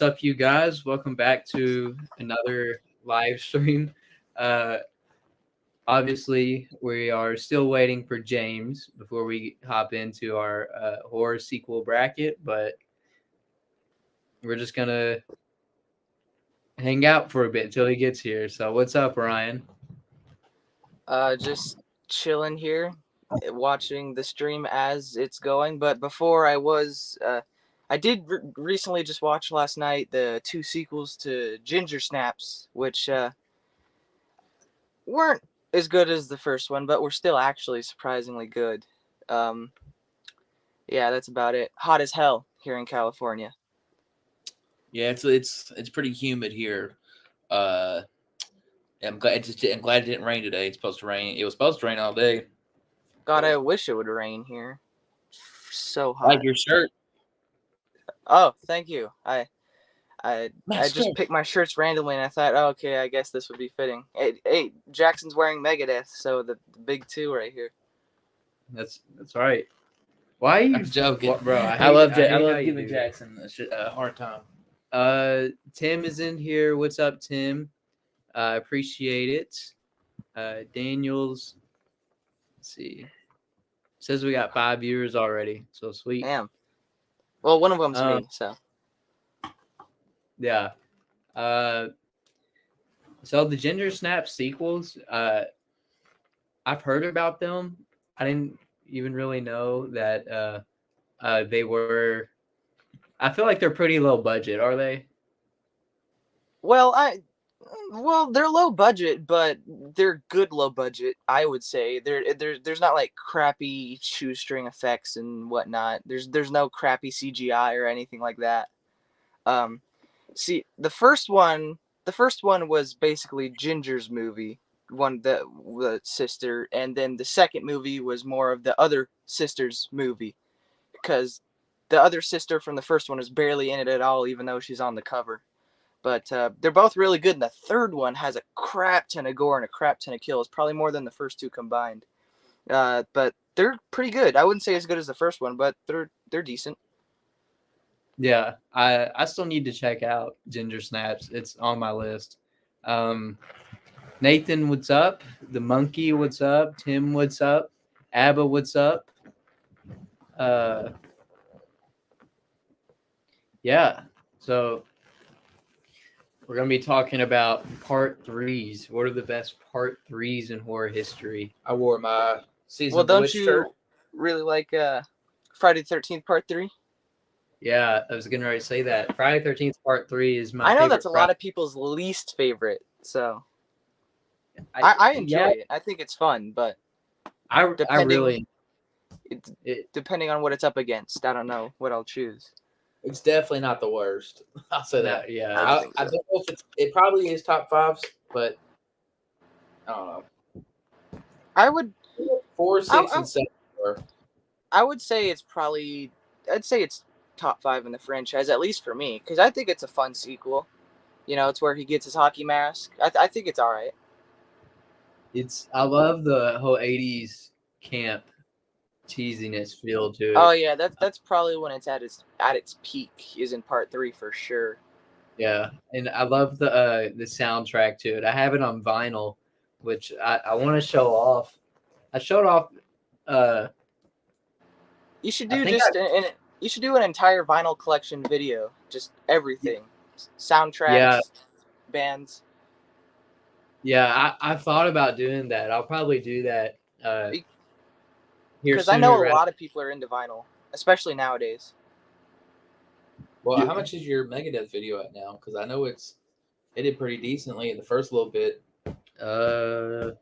What's up, you guys? Welcome back to another live stream. Uh, Obviously, we are still waiting for James before we hop into our horror sequel bracket, but we're just gonna hang out for a bit until he gets here. So, what's up, Ryan? Just chilling here, watching the stream as it's going. But before I did recently just watch last night the two sequels to Ginger Snaps, which weren't as good as the first one, but were still actually surprisingly good. Um, yeah, that's about it. Hot as hell here in California. Yeah, it's pretty humid here. Uh, I'm glad it didn't rain today. It's supposed to rain. It was supposed to rain all day. God, I wish it would rain here. So Like hot. your shirt, Oh, thank you. I just master. picked my shirts randomly and I thought, oh, okay, I guess this would be fitting. Hey, Jackson's wearing Megadeth, so the big two right here. That's right. Why are you I'm joking, bro? I love I I hate how love you giving do that. Jackson a hard time. Tim is in here. What's up, Tim? Appreciate it. Daniels. Let's see. Says we got 5 viewers already. So sweet. Damn. Well, one of them's Um, me, so. yeah. Uh, so the Ginger Snap sequels, I've heard about them. I didn't even really know that they were. I feel like they're pretty low budget, are they? Well, they're low budget, but they're good low budget. I would say there's not like crappy shoestring effects and whatnot. There's no crappy CGI or anything like that. Um, See, the first one was basically Ginger's movie, the sister, and then the second movie was more of the other sister's movie because the other sister from the first one is barely in it at all, even though she's on the cover. But they're both really good, and the third one has a crap ton of gore and a crap ton of kills, probably more than the first two combined. But they're pretty good. I wouldn't say as good as the first one, but they're decent. Yeah, I still need to check out Ginger Snaps. It's on my list. Um, Nathan, what's up? The Monkey, what's up? Tim, what's up? Abba, what's up? Uh, yeah. So we're gonna be talking about part threes. What are the best part threes in horror history? I wore my season Well, of the don't witch shirt. you really like Friday the 13th Part 3? Yeah, I was gonna say that. Friday 13th Part 3 is my I know that's favorite a Friday. lot of people's least favorite, so I enjoy Yeah, it. I think it's fun, but I depending really it, depending on what it's up against, I don't know what I'll choose. It's definitely not the worst. I'll say no, that. yeah, I don't think I so. don't know if it probably is top fives, but I don't know. I would 4, 6, I, and 7. I would say it's probably I'd say it's top 5 in the franchise, at least for me, because I think it's a fun sequel. You know, it's where he gets his hockey mask. I think it's all right. I love the whole 80s camp cheesiness feel to Oh it. yeah, that's probably when it's at its peak is in Part 3 for sure. Yeah, and I love the soundtrack to it. I have it on vinyl, which I want to show off. I showed off. Uh, You should I do think just you should do an entire vinyl collection video, just everything, yeah, soundtracks, bands. yeah. I thought about doing that. I'll probably do that here Because I know sooner a rather. lot of people are into vinyl, especially nowadays. Well, how much is your Megadeth video at now? Because I know it did pretty decently in the first little bit. Let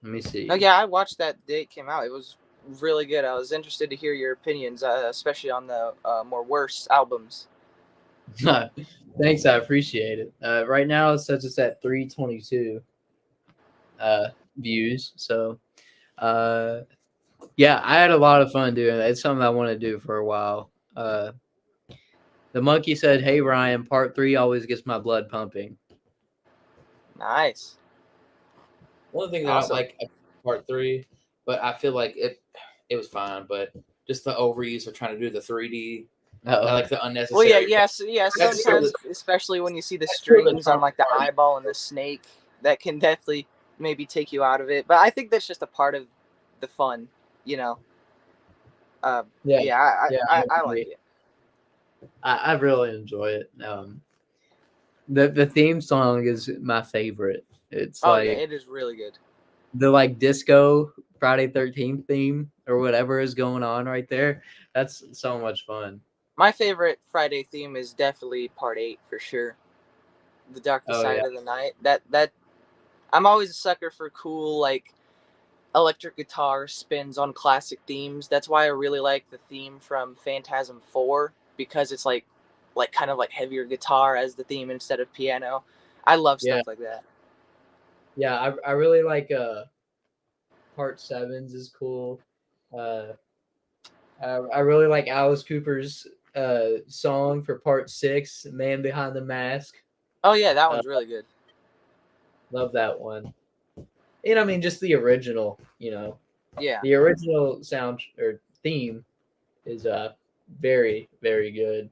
me see. No, yeah, I watched that day it came out. It was really good. I was interested to hear your opinions, especially on the more worse albums. Thanks, I appreciate it. Right now it says it's at 322 views. So, yeah, I had a lot of fun doing that. It's something I want to do for a while. The Monkey said, "Hey Ryan, part 3 always gets my blood pumping." Nice, One thing that I don't awesome. like part 3, but I feel like it was fine, but just the overuse of trying to do the 3D Oh, I like the Well, unnecessary. yeah. That's Sometimes, really- especially when you see the that's really strings on like the party. eyeball and the snake, that can definitely maybe take you out of it. But I think that's just a part of the fun, you know. yeah, Yeah, yeah. I like agree. it. I really enjoy it. The theme song is my favorite. It's Oh yeah, like it is really good. the like disco Friday 13th theme or whatever is going on right there. That's so much fun. My favorite Friday theme is definitely Part 8 for sure. The Darkest Oh Side yeah, of the Night. That I'm always a sucker for cool like electric guitar spins on classic themes. That's why I really like the theme from Phantasm 4 because it's like kind of like heavier guitar as the theme instead of piano. I love yeah, stuff like that. yeah. I really like part sevens is cool. Uh, I really like Alice Cooper's song for part 6, "Man Behind the Mask." Oh yeah, that Uh, one's really good. love that one. And I mean, just the original. Yeah. The original sound or theme is very very good.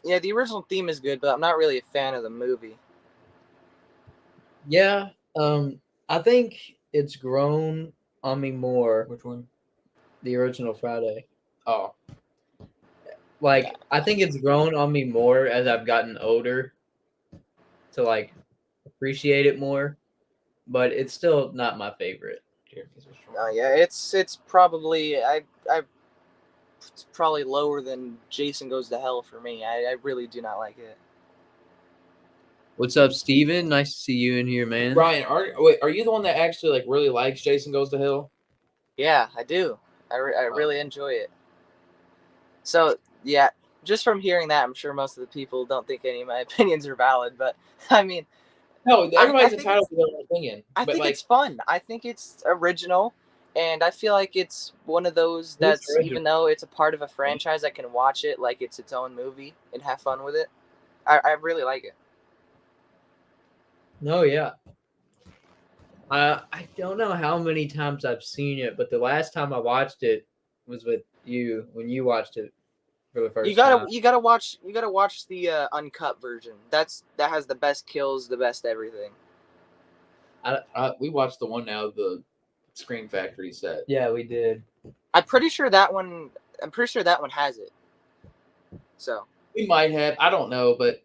Yeah, the original theme is good, but I'm not really a fan of the movie. Yeah, I think it's grown on me more. Which one? The original Friday. Oh, Like I think it's grown on me more as I've gotten older to like appreciate it more, but it's still not my favorite. Yeah, it's probably it's probably lower than Jason Goes to Hell for me. I really do not like it. What's up, Steven? Nice to see you in here, man. Ryan, are you the one that actually like really likes Jason Goes to Hell? Yeah, I do. I Oh. really enjoy it. So yeah, just from hearing that, I'm sure most of the people don't think any of my opinions are valid. But I mean, No, everybody's think entitled to their own opinion. I But think like, it's fun. I think it's original, and I feel like it's one of those It is that's original. even though it's a part of a franchise, I can watch it like it's its own movie and have fun with it. I really like it. No, yeah. I don't know how many times I've seen it, but the last time I watched it was with you when you watched it for the first time. You gotta watch the uncut version. That has the best kills, the best everything. we watched the one now, the Scream Factory set. Yeah, we did. I'm pretty sure that one has it. So We might have, I don't know, but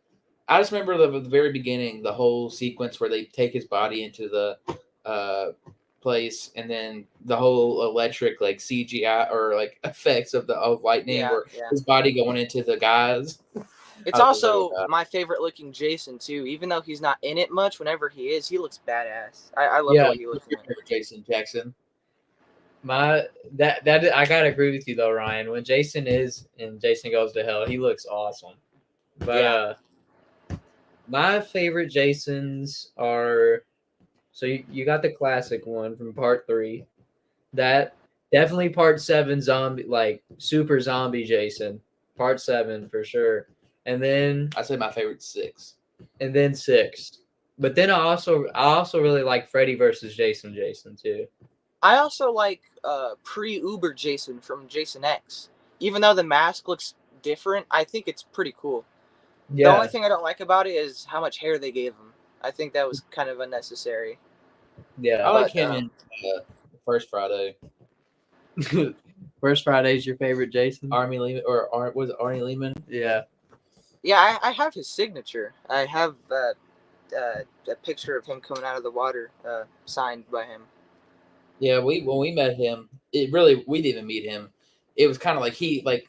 I just remember the very beginning, the whole sequence where they take his body into the place, and then the whole electric like CGI or like effects of lightning, yeah, or yeah. his body going into the guys. It's I was like, also oh, God. my favorite looking Jason too. Even though he's not in it much, whenever he is, he looks badass. I love the Yeah. way he looks in it. Jason Jackson. That I gotta agree with you though, Ryan. When Jason is in Jason Goes to Hell, he looks awesome. But Yeah. my favorite Jasons are you got the classic one from part 3. That definitely part 7 zombie like super zombie Jason. Part 7 for sure. And then I say my favorite 6. 6. But then I also really like Freddy versus Jason too. I also like pre-Uber Jason from Jason X. Even though the mask looks different, I think it's pretty cool. The only thing I don't like about it is how much hair they gave him. I think that was kind of unnecessary. Yeah. I like But, him in First Friday. First Friday's your favorite Jason? Army Lehman, was it Arnie Lehman? Yeah. Yeah, I have his signature. I have a picture of him coming out of the water signed by him. Yeah, when we met him, we didn't even meet him. It was kind of like he like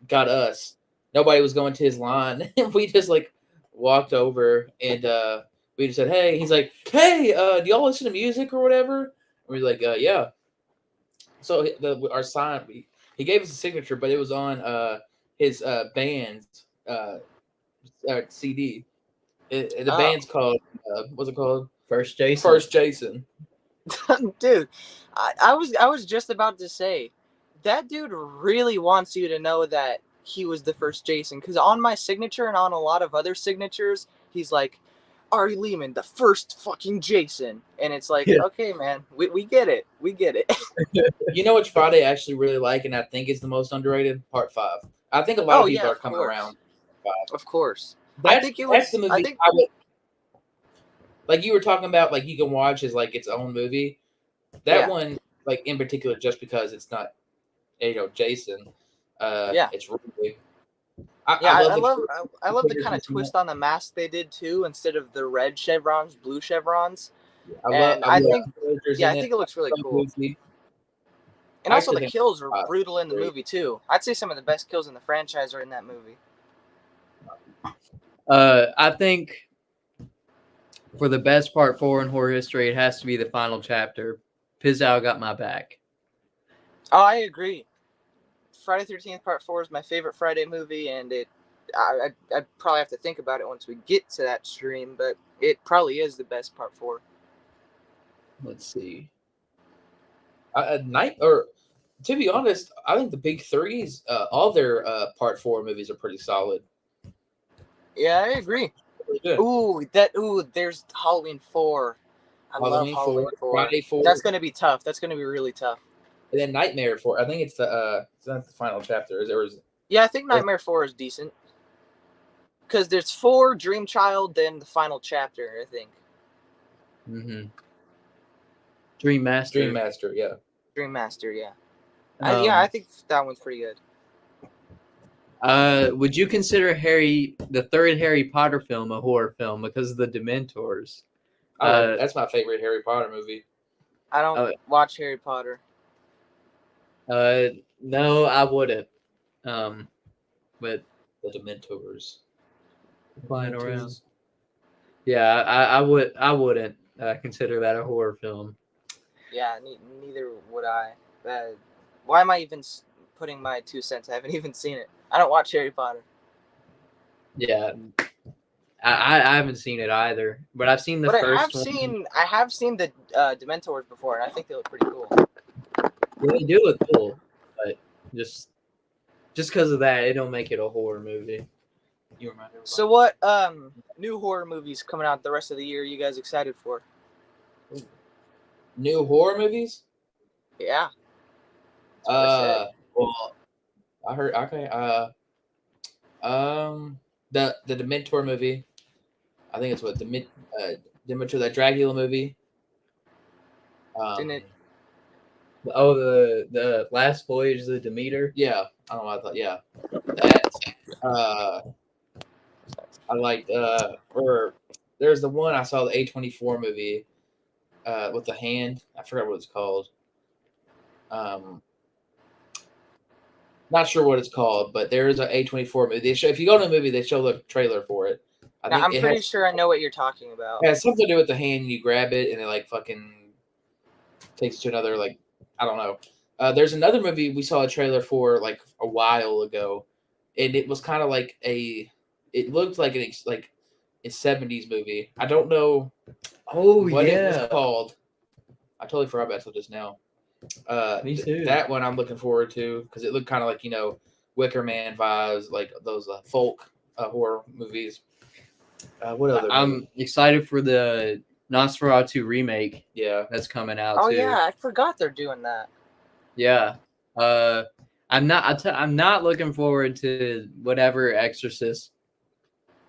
got us. Nobody was going to his line, and we just like walked over, and we just said, "Hey." He's like, "Hey, do y'all listen to music or whatever?" And we're like, "Yeah." So our sign, he gave us a signature, but it was on his band's CD. The band's called what's it called? First Jason. First Jason. Dude, I was just about to say that dude really wants you to know that he was the first Jason, because on my signature and on a lot of other signatures, he's like, Ari Lehman, the first fucking Jason. And it's like, Yeah. okay, man, we get it. We get it. You know which Friday I actually really like, and I think is the most underrated? Part 5. I think a lot Oh of yeah, people are of coming course, around. of course. I That's think it that's the was. I movie think I would like. You were talking about like you can watch as like its own movie. That yeah, one, like in particular, just because it's not Jason. yeah, It's really. yeah. I love the I love the characters kind of in it. twist on the mask they did too. Instead of the red chevrons, blue chevrons, and I I love think the characters yeah, in I it. think it looks really So cool. goofy. And I also actually the think kills are uh, brutal in the great. movie too. I'd say some of the best kills in the franchise are in that movie. I think for the best part 4 in horror history, it has to be the final chapter. Pizzow got my back. Oh, I agree. Friday 13th Part 4 is my favorite Friday movie, and I probably have to think about it once we get to that stream, but it probably is the best Part 4. Let's see. Night or to be honest, I think the big threes, all their part 4 movies are pretty solid. Yeah, I agree. Really good. There's Halloween 4. I love Halloween Halloween 4, 4. Friday 4, That's going to be tough. That's going to be really tough. and then Nightmare 4. I think it's not the final chapter. Is Yeah, I think Nightmare 4 is decent. Because there's 4, Dream Child, then the final chapter, I think. Mm-hmm. Dream Master. Dream Master? Yeah. Dream Master, yeah. Um, I think that one's pretty good. Would you consider the third Harry Potter film a horror film because of the Dementors? That's my favorite Harry Potter movie. I don't watch Harry Potter. No, I wouldn't. But The Dementors. flying around. Yeah, I wouldn't consider that a horror film. Yeah, neither would I. Why am I even putting my 2 cents? I haven't even seen it. I don't watch Harry Potter. Yeah, I haven't seen it either, but I've seen the But first one. I have seen the Dementors before, and I think they look pretty cool. Yeah, they do look cool, but just because of that, it don't make it a horror movie. You remind everybody. So what new horror movies coming out the rest of the year? You guys excited for? New horror movies? Yeah. That's what I said. Well, I heard okay. The Dementor movie. I think it's what Dementor, that Dracula movie. Didn't it? Oh, the Last Voyage of the Demeter. Yeah, I don't know what I thought. Yeah, that. I liked. Or there's the one I saw, the A24 movie. With the hand. I forgot what it's called. Not sure what it's called, but there is an A24 movie. If you go to a movie, they show the trailer for it. I'm pretty sure I know what you're talking about. It has something to do with the hand. You grab it, and it like fucking takes you to another, like, I don't know. There's another movie we saw a trailer for like a while ago, and it was kind of like it looked like a 70s movie. I don't know what it was called. I totally forgot about it till just now. Me too. That one I'm looking forward to because it looked kind of like Wicker Man vibes, like those folk horror movies. What other? I'm excited for the Nosferatu remake. Yeah, that's coming out. Oh too. Yeah, I forgot they're doing that. Yeah. I'm not looking forward to whatever Exorcist,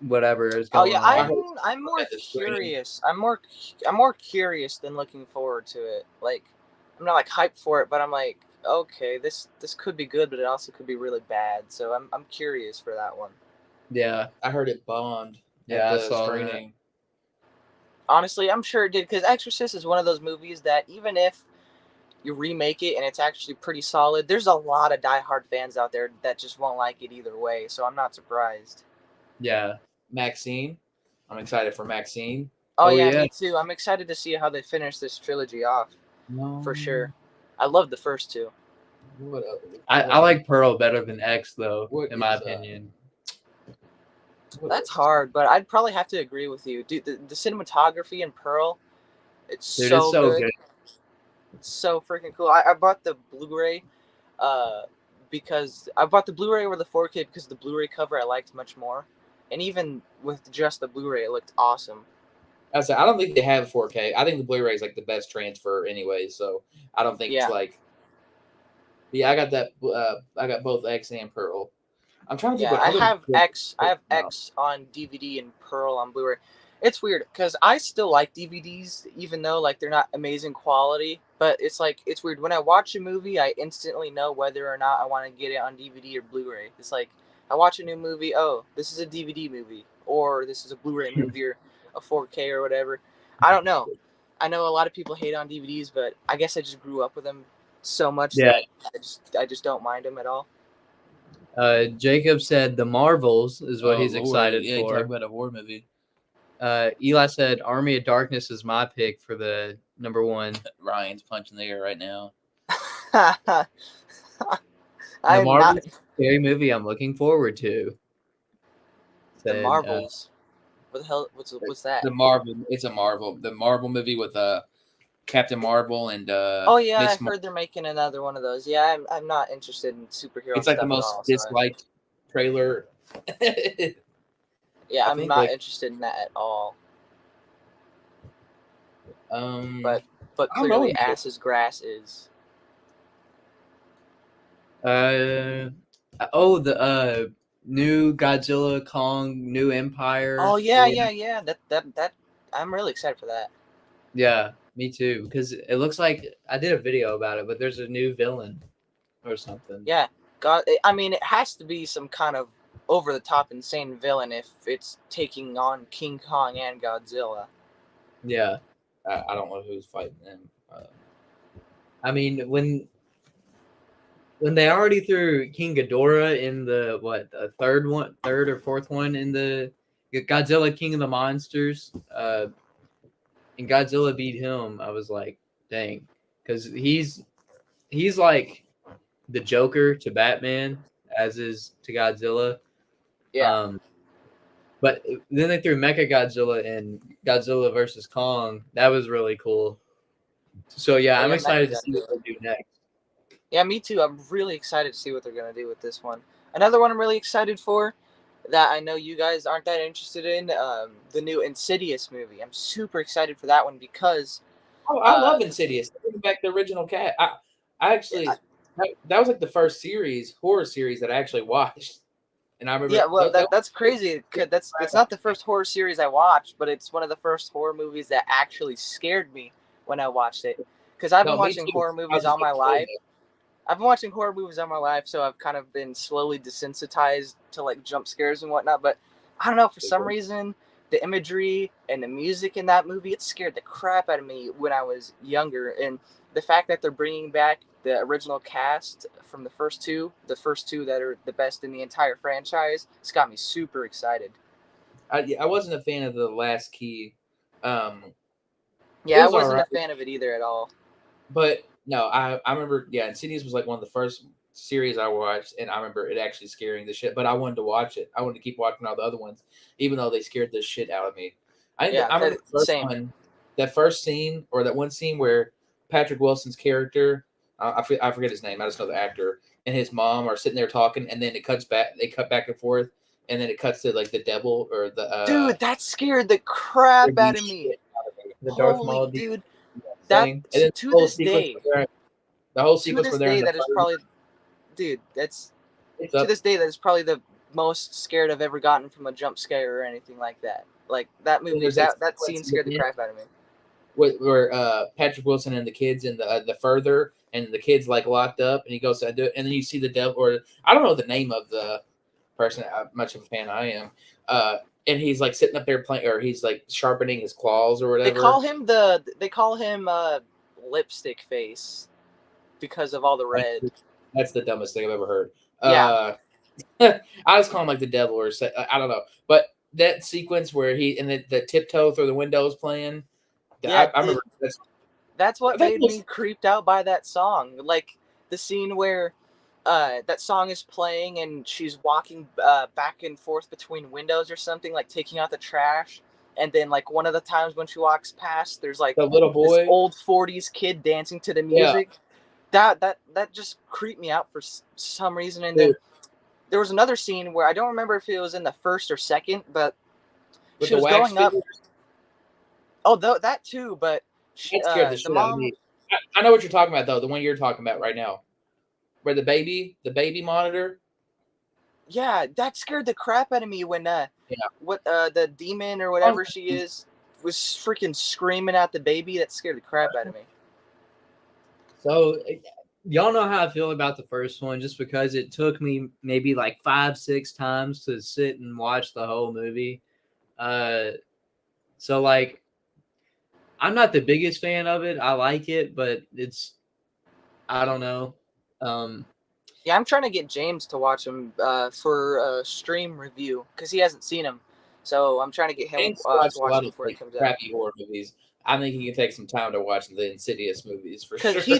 whatever is going on. I'm more curious. I'm more curious than looking forward to it. Like, I'm not like hyped for it, but I'm like, okay, this could be good, but it also could be really bad. So I'm curious for that one. Yeah, I heard it bombed. Yeah, I saw screening. Honestly, I'm sure it did, because Exorcist is one of those movies that even if you remake it and it's actually pretty solid, there's a lot of diehard fans out there that just won't like it either way. So I'm not surprised. Yeah, Maxine. I'm excited for Maxine. Oh yeah, me too. I'm excited to see how they finish this trilogy off. No. For sure. I love the first two. I like Pearl better than X though, in my opinion. That's hard, but I'd probably have to agree with you. Dude, the cinematography in Pearl, it's so good. It's so freaking cool. I bought the Blu-ray because I bought the Blu-ray over the 4K because the Blu-ray cover I liked much more. And even with just the Blu-ray, it looked awesome. I don't think they have 4K. I think the Blu-ray is like the best transfer anyway, so I don't think it's like. Yeah, I got that. I got both X and Pearl. I'm trying to think Yeah, what I other have movies X. I have now. X on DVD and Pearl on Blu-ray. It's weird because I still like DVDs, even though like they're not amazing quality. But it's like it's weird when I watch a movie, I instantly know whether or not I want to get it on DVD or Blu-ray. It's like I watch a new movie. Oh, this is a DVD movie, or this is a Blu-ray movie, or a 4K or whatever. I don't know. I know a lot of people hate on DVDs, but I guess I just grew up with them so much Yeah. that I just don't mind them at all. Jacob said the Marvels is what he's Lord. excited Yeah, talk for. about a horror movie. Eli said Army of Darkness is my pick for the number one. Ryan's punching the air right now. The I'm Marvels not scary movie I'm looking forward to. the Said, Marvels. What the hell? What's that? The Marvel. It's a Marvel. The Marvel movie with Captain Marvel and Oh yeah, Miss I heard they're making another one of those. Yeah, I'm not interested in superhero It's like stuff the at most all. So disliked trailer. yeah, I I'm think, not like, interested in that at all. But I don't know clearly, what- ass's grass is. the new Godzilla, Kong, New Empire. Oh yeah. That I'm really excited for that. Yeah, me too. Because it looks like I did a video about it, but there's a new villain or something. Yeah, God. I mean, it has to be some kind of over the top insane villain if it's taking on King Kong and Godzilla. Yeah. I don't know who's fighting them. I mean, when they already threw King Ghidorah in the third or fourth one in the Godzilla King of the Monsters, and Godzilla beat him, I was like, dang, because he's like the Joker to Batman, as is to Godzilla. Yeah. But then they threw Mecha Godzilla and Godzilla versus Kong. That was really cool. So yeah, I'm excited to see what they do next. Yeah, me too. I'm really excited to see what they're gonna do with this one. Another one I'm really excited for, that I know you guys aren't that interested in, the new Insidious movie. I'm super excited for that one because Oh, I love Insidious. Bring back the original cat. I actually that was like the first horror series that I actually watched, and I remember. yeah, well, that's crazy. It's not the first horror series I watched, but it's one of the first horror movies that actually scared me when I watched it. Because I've been watching horror movies all my life. I've been watching horror movies all my life, so I've kind of been slowly desensitized to like jump scares and whatnot. But I don't know, for some reason, the imagery and the music in that movie, it scared the crap out of me when I was younger. And the fact that they're bringing back the original cast from the first two that are the best in the entire franchise, it's got me super excited. I wasn't a fan of the Last Key. Yeah, I wasn't a fan of it either at all. But no, I remember, Insidious was like one of the first series I watched, and I remember it actually scaring the shit. But I wanted to watch it. I wanted to keep watching all the other ones, even though they scared the shit out of me. I remember the first one, that first scene, or that one scene where Patrick Wilson's character, I forget his name, I just know the actor, and his mom are sitting there talking, and then it cuts back, they cut back and forth, and then it cuts to like the devil or the dude, that scared the crap out of me. The Darth Holy Maul dude. Thing. That to this day, the whole sequence to this where they're day, that is probably, dude. That's to this day, that is probably the most scared I've ever gotten from a jump scare or anything like that. Like that movie, that scene scared the crap out of me. Where Patrick Wilson and the kids in the further, and the kids like locked up, and he goes to do it, and then you see the devil, or I don't know the name of the person. How much of a fan I am. And he's like sitting up there playing, or he's like sharpening his claws or whatever. They call him lipstick face because of all the red. That's the dumbest thing I've ever heard. Yeah. I just call him like the devil, or I don't know. But that sequence where he and the tiptoe through the windows playing. Yeah, I remember. That's what made me creeped out by that song. Like the scene where that song is playing and she's walking back and forth between windows or something, like taking out the trash. And then like one of the times when she walks past, there's like the little boy, this old 40s kid dancing to the music. Yeah. That just creeped me out for some reason. And then there was another scene where I don't remember if it was in the first or second, but she was going up. Oh, that too, but that scared the shit out of me. I know what you're talking about though. The one you're talking about right now, where the baby monitor. Yeah, that scared the crap out of me when Yeah. the demon or whatever she is was freaking screaming at the baby. That scared the crap out of me. So y'all know how I feel about the first one, just because it took me maybe like 5-6 times to sit and watch the whole movie. So like, I'm not the biggest fan of it. I like it, but I don't know. Yeah, I'm trying to get James to watch him for a stream review because he hasn't seen him. So I'm trying to get him James to watched a watch lot him of before he like comes out. crappy horror movies. I think he can take some time to watch the Insidious movies for sure. Because he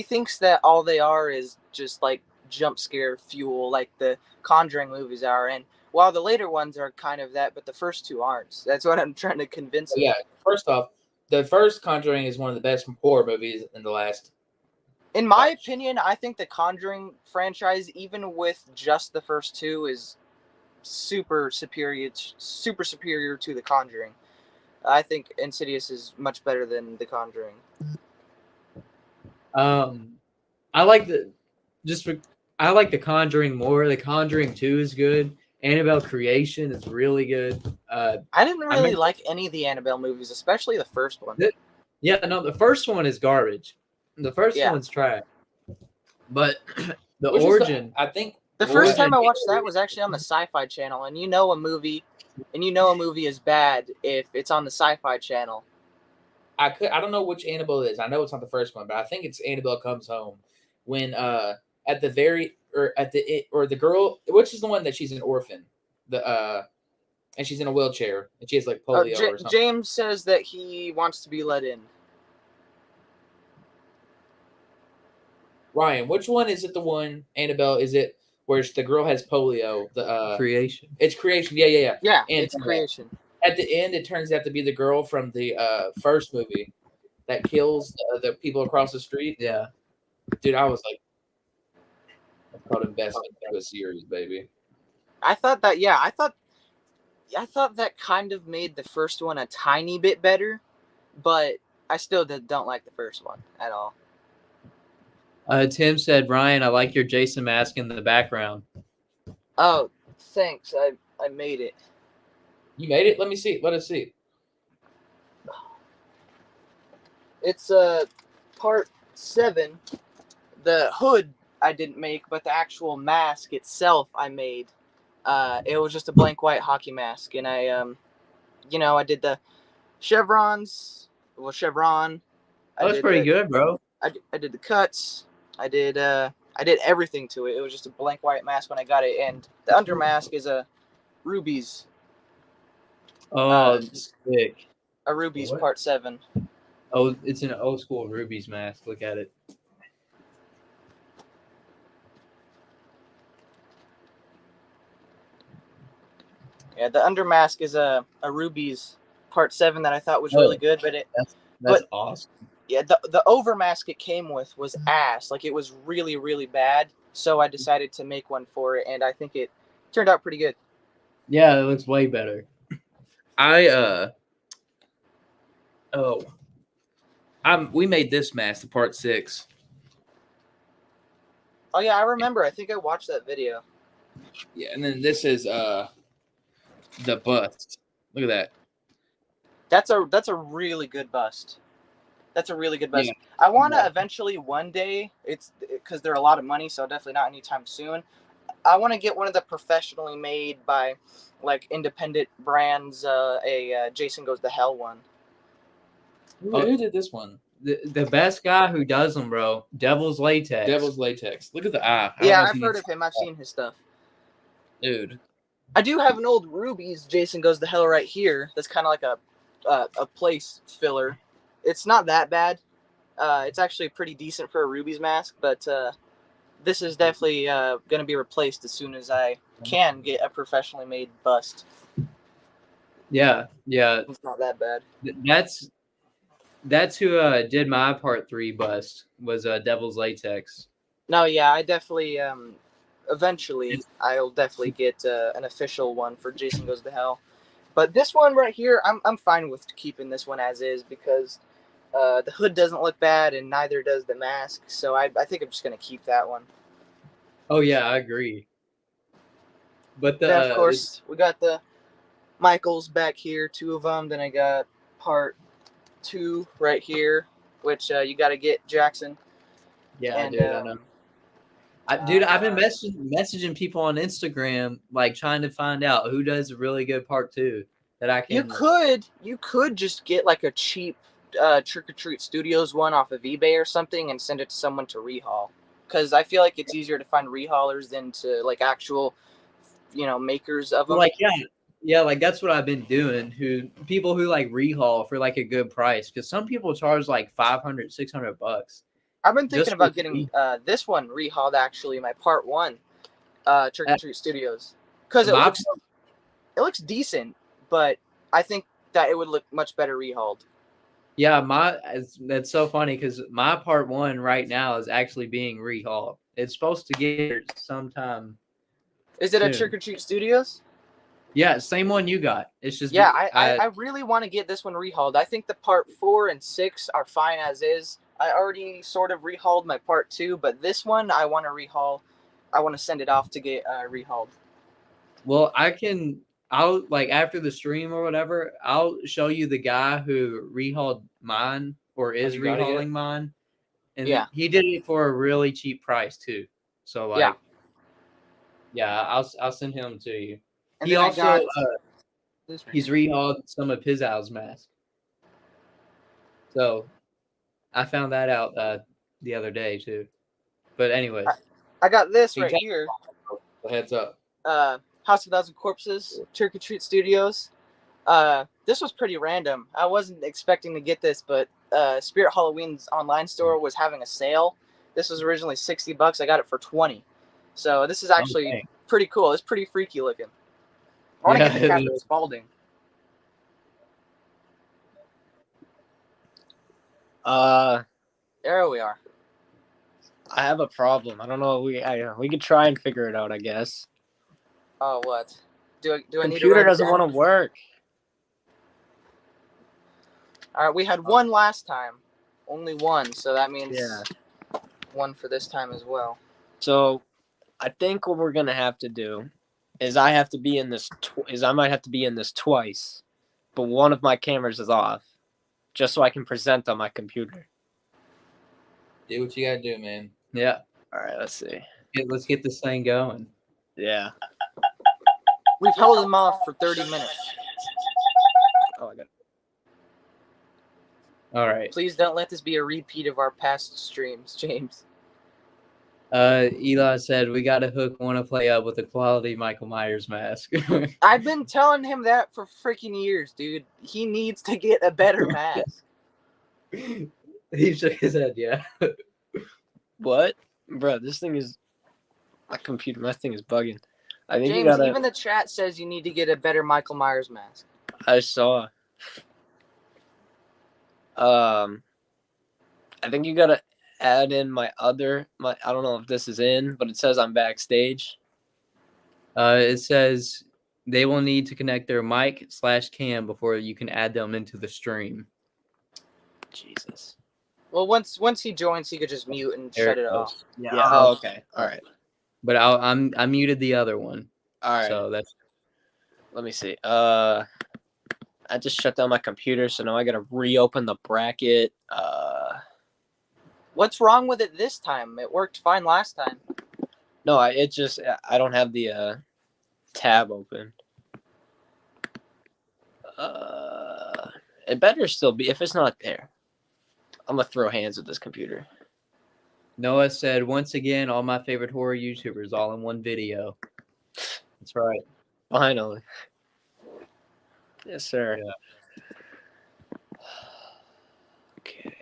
thinks that all they are is just like jump scare fuel, like the Conjuring movies are. And while the later ones are kind of that, but the first two aren't. That's what I'm trying to convince him. Yeah, first off, the first Conjuring is one of the best horror movies in the last. In my opinion, I think the Conjuring franchise, even with just the first two, is super superior to the Conjuring. I think Insidious is much better than the Conjuring. I like I like the Conjuring more. The Conjuring 2 is good. Annabelle Creation is really good. I didn't really like any of the Annabelle movies, especially the first one. Yeah, no, the first one is garbage. The first one's trash. But the origin, I think the first time I watched that was actually on the Sci-Fi Channel, and you know a movie is bad if it's on the Sci-Fi Channel. I don't know which Annabelle it is. I know it's not the first one, but I think it's Annabelle Comes Home. When at the very or the girl, which is the one that she's an orphan, and she's in a wheelchair and she has like polio or something. James says that he wants to be let in. Ryan, which one is it? The one Annabelle, is it where the girl has polio? The Creation. It's Creation. Yeah. Yeah, and it's Creation. At the end, it turns out to be the girl from the first movie that kills the people across the street. Yeah, dude, I was like, that's called investment into a series, baby. I thought that kind of made the first one a tiny bit better, but I still don't like the first one at all. Tim said, Ryan, I like your Jason mask in the background. Oh, thanks. I made it. You made it? Let me see. Let us see. It's part 7. The hood I didn't make, but the actual mask itself I made. It was just a blank white hockey mask, and I did the chevrons. Well, chevron. That was pretty good, bro. I did the cuts. I did everything to it. It was just a blank white mask when I got it, and the under mask is a Ruby's. Oh, sick. A Ruby's part 7. Oh, it's an old school Ruby's mask. Look at it. Yeah, the under mask is a Ruby's part 7 that I thought was really good, but that's awesome. Yeah, the over mask it came with was ass. Like, it was really, really bad. So I decided to make one for it, and I think it turned out pretty good. Yeah, it looks way better. We made this mask, the part 6. Oh yeah, I remember. I think I watched that video. Yeah, and then this is the bust. Look at that. That's a really good bust. That's a really good bust. Yeah. I want to eventually one day, it's because they're a lot of money, so definitely not anytime soon. I want to get one of the professionally made by like independent brands, a Jason Goes to Hell one. Who did this one? The best guy who does them, bro. Devil's Latex. Devil's Latex. Look at the eye. Yeah, I've heard of him. I've seen his stuff. Dude. I do have an old Ruby's Jason Goes to Hell right here. That's kind of like a place filler. It's not that bad. It's actually pretty decent for a Ruby's mask, but this is definitely going to be replaced as soon as I can get a professionally made bust. Yeah. It's not that bad. That's who did my part 3 bust, was Devil's Latex. No, yeah, I definitely eventually I'll definitely get an official one for Jason Goes to Hell. But this one right here, I'm fine with keeping this one as is because the hood doesn't look bad and neither does the mask. So I think I'm just going to keep that one. Oh, yeah, I agree. But Then of course we got the Michaels back here, 2 of them. Then I got part 2 right here, which you got to get Jackson. yeah, And dude, I know. Dude, I've been messaging people on Instagram, like trying to find out who does a really good part 2 that I can. You could just get like a cheap Trick or Treat Studios one off of eBay or something and send it to someone to rehaul. Because I feel like it's easier to find rehaulers than to like actual, makers of them. Like yeah, like that's what I've been doing. People who like rehaul for like a good price, because some people charge like $500-$600. I've been thinking just about for getting this one rehauled, actually, my part 1 Trick or Treat Studios, because My it looks decent, but I think that it would look much better rehauled. Yeah, that's so funny because my part 1 right now is actually being rehauled. It's supposed to get here sometime. Is it soon. at Trick or Treat Studios? Yeah, same one you got. It's just Yeah, I really want to get this one rehauled. I think the part 4 and 6 are fine as is. I already sort of rehauled my part 2, but this one I want to rehaul. I want to send it off to get rehauled. Well, I'll like after the stream or whatever, I'll show you the guy who rehauled mine or is you got it yet? rehauling mine. And Yeah. he did it for a really cheap price too. So like yeah, I'll send him to you. And He then also I got this right he's here. rehauled some of his owl's masks. So I found that out the other day too. But anyways, I got this right here. Heads up. House of Thousand Corpses, Trick or Treat Studios. This was pretty random. I wasn't expecting to get this, but Spirit Halloween's online store was having a sale. This was originally $60. I got it for $20. So this is actually pretty cool. It's pretty freaky looking. I want to get the Captain Spaulding. There we are. I have a problem. I don't know. We could try and figure it out, I guess. Oh, what? Do I need to Computer doesn't want to work. All right, we had one last time. Only one, so that means one for this time as well. So, I think what we're gonna have to do is I have to be in this. I might have to be in this twice, but one of my cameras is off, just so I can present on my computer. Do what you gotta do, man. Yeah. All right. Let's see. Let's get this thing going. Yeah. We've held them off for 30 minutes. Oh, I got it. All right. Please don't let this be a repeat of our past streams, James. Eli said we got to hook one to play up with a quality Michael Myers mask. I've been telling him that for freaking years, dude. He needs to get a better mask. He shook his head, yeah. What, bro? This thing is my computer. My thing is bugging. I think James, even the chat says you need to get a better Michael Myers mask. I saw. I think you gotta add in my. I don't know if this is in, but it says I'm backstage. It says they will need to connect their mic/cam before you can add them into the stream. Jesus. Well, once he joins, he could just mute and shut it off. Yeah. Oh, okay. All right. But I muted the other one. All right. So that's. Let me see. I just shut down my computer, so now I gotta reopen the bracket. What's wrong with it this time? It worked fine last time. No, I don't have the tab open. It better still be. If it's not there, I'm gonna throw hands at this computer. Noah said, once again, all my favorite horror YouTubers all in one video. That's right. Finally. Yes, sir. Yeah. Okay.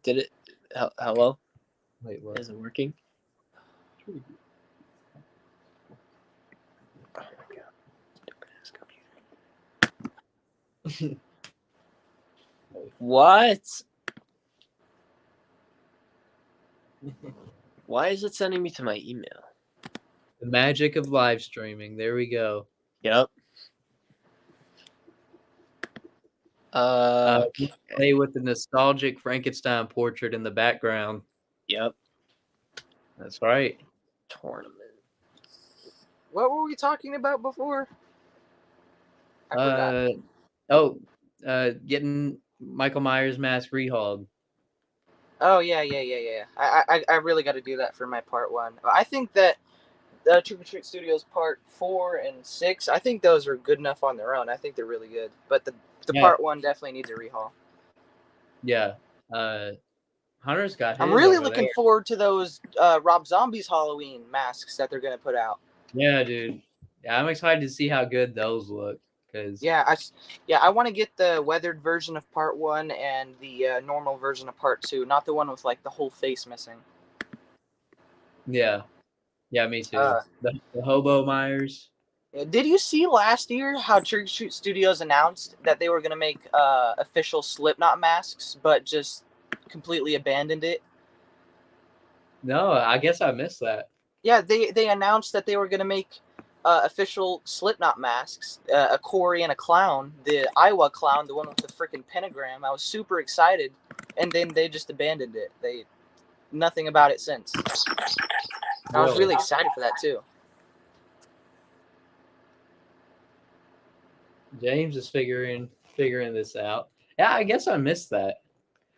Did it? Hello? Wait, what? Is it working? Oh my god. Stupid ass computer. What? Why is it sending me to my email? The magic of live streaming. There we go. Yep. Play with the nostalgic Frankenstein portrait in the background. Yep. That's right. Tournament. What were we talking about before? I forgot. Getting Michael Myers mask rehauled. Oh yeah. I really got to do that for my part 1. I think that Trick or Treat Studios Part 4 and 6, I think those are good enough on their own. I think they're really good. But the Yeah. Part 1 definitely needs a rehaul. Yeah. Hunter's got his. I'm really over looking there. forward to those Rob Zombie's Halloween masks that they're going to put out. Yeah, dude. Yeah, I'm excited to see how good those look. Cause I want to get the weathered version of Part 1 and the normal version of Part 2, not the one with like the whole face missing. Yeah, me too. The Hobo Myers. Did you see last year how Trick or Treat Studios announced that they were going to make official Slipknot masks, but just completely abandoned it? No, I guess I missed that. Yeah, they announced that they were going to make official Slipknot masks, a Corey and a clown, the Iowa clown, the one with the freaking pentagram. I was super excited, and then they just abandoned it. Nothing about it since. I was really excited for that too. James is figuring this out. Yeah, I guess I missed that.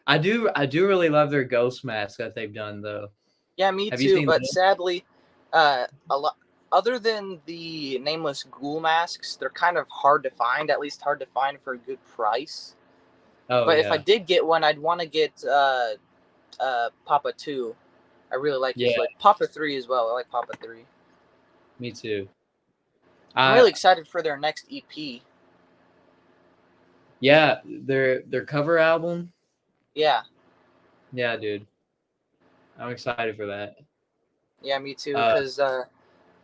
I do really love their ghost mask that they've done though. Yeah, me too. But sadly, a lot other than the nameless ghoul masks, they're kind of hard to find. At least hard to find for a good price. Oh, but yeah. if I did get one, I'd want to get Papa 2. I really like his look. Papa 3 as well. I like Papa 3. Me too. I'm really excited for their next EP. Yeah, their cover album. Yeah. Yeah, dude. I'm excited for that. Yeah, me too. Because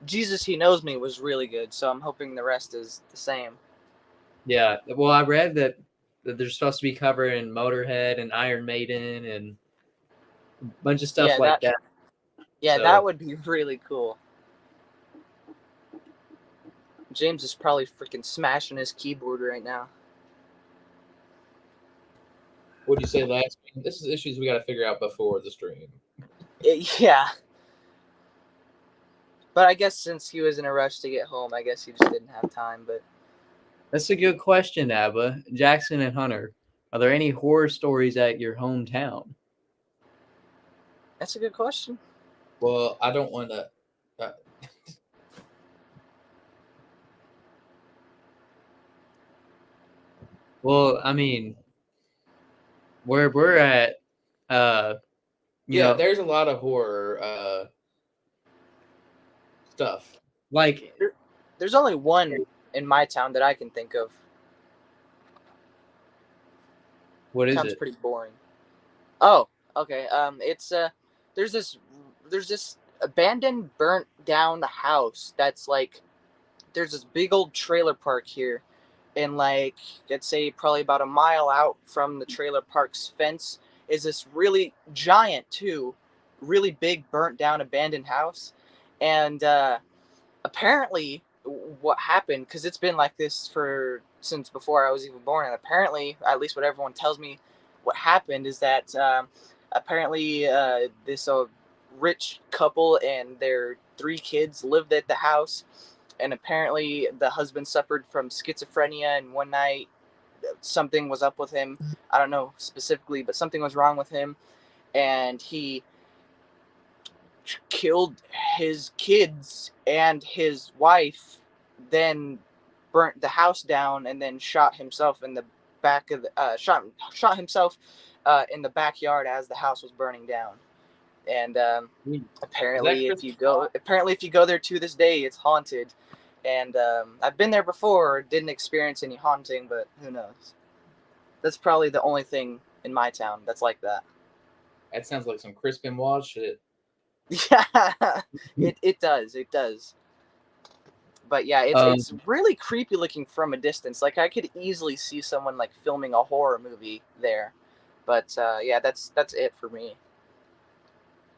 Jesus He Knows Me was really good, so I'm hoping the rest is the same. Yeah. Well, I read that they're supposed to be covering Motorhead and Iron Maiden and a bunch of stuff like that. Yeah, so that would be really cool. James is probably freaking smashing his keyboard right now. What did you say last week? This is issues we got to figure out before the stream. Yeah. But I guess since he was in a rush to get home, I guess he just didn't have time. But that's a good question, Abba. Jackson and Hunter, are there any horror stories at your hometown? That's a good question. Well, I don't want to. Well, I mean, where we're at, you know, there's a lot of horror stuff. Like, there's only one in my town that I can think of. What is Sounds it? pretty boring. Oh, okay. It's there's this abandoned, burnt down house that's like, there's this big old trailer park here. And like, let's say probably about a mile out from the trailer park's fence is this really giant, too, really big, burnt down, abandoned house. And apparently, what happened, because it's been like this since before I was even born, and apparently, at least what everyone tells me, what happened is that apparently this rich couple and their 3 kids lived at the house. And apparently the husband suffered from schizophrenia, and one night something was up with him. I don't know specifically, but something was wrong with him. And he killed his kids and his wife, then burnt the house down, and then shot himself in the back of the shot himself in the backyard as the house was burning down. And apparently if you go there to this day, it's haunted. And I've been there before, didn't experience any haunting, but who knows? That's probably the only thing in my town that's like that. That sounds like some Chris Benoit shit. Yeah, it does. But yeah, it's really creepy looking from a distance. Like, I could easily see someone like filming a horror movie there. But yeah, that's it for me.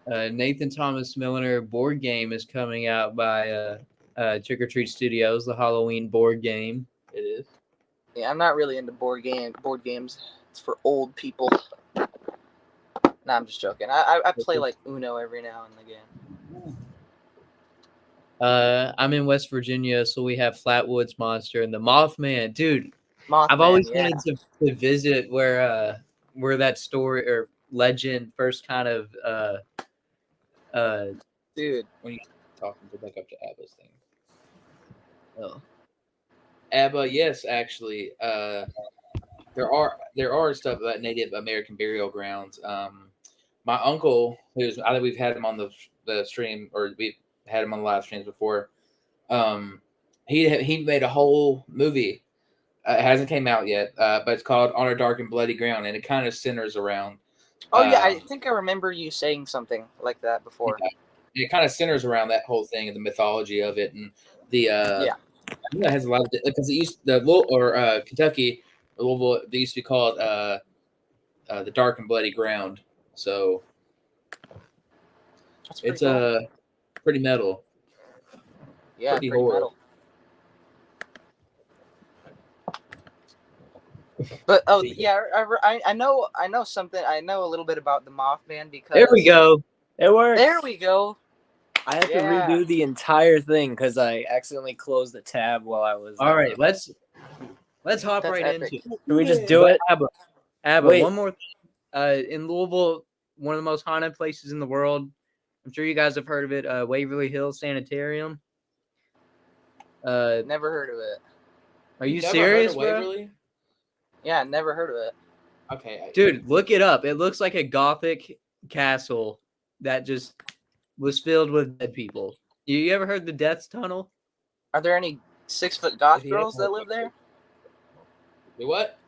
Nathan Thomas Milliner board game is coming out by Trick or Treat Studios, the Halloween board game. It is. Yeah, I'm not really into board games. It's for old people. Nah, I'm just joking. I play like Uno every now and again. I'm in West Virginia, so we have Flatwoods Monster and the Mothman. Dude, Mothman, I've always yeah. wanted to visit where that story or legend first kind of Dude. When you talking, go back up to Abba's thing. oh. Abba, yes, actually, there are stuff about Native American burial grounds. My uncle, I think we've had him on the stream, or we've had him on the live streams before. He made a whole movie. It hasn't came out yet, but it's called On a Dark and Bloody Ground, and it kind of centers around. Oh yeah, I think I remember you saying something like that before. Yeah, it kind of centers around that whole thing and the mythology of it, and the I think that has a lot of because it used Kentucky, Louisville. They used to be called the Dark and Bloody Ground. So it's cool. Pretty metal. Yeah, pretty horror. Metal. But yeah, I know something. I know a little bit about the Mothman because there we go. It works. There we go. I had to redo the entire thing because I accidentally closed the tab while I was. All right, let's hop right epic. into it. Can we just do it? Abba, Wait. one more thing. In Louisville, one of the most haunted places in the world. I'm sure you guys have heard of it. Waverly Hills Sanitarium. Never heard of it. Are you Never serious, heard of bro? Waverly? Yeah, never heard of it. Okay, dude, look it up. It looks like a Gothic castle that just was filled with dead people. You ever heard the Death Tunnel? Are there any 6-foot goth girls that live there? Do what?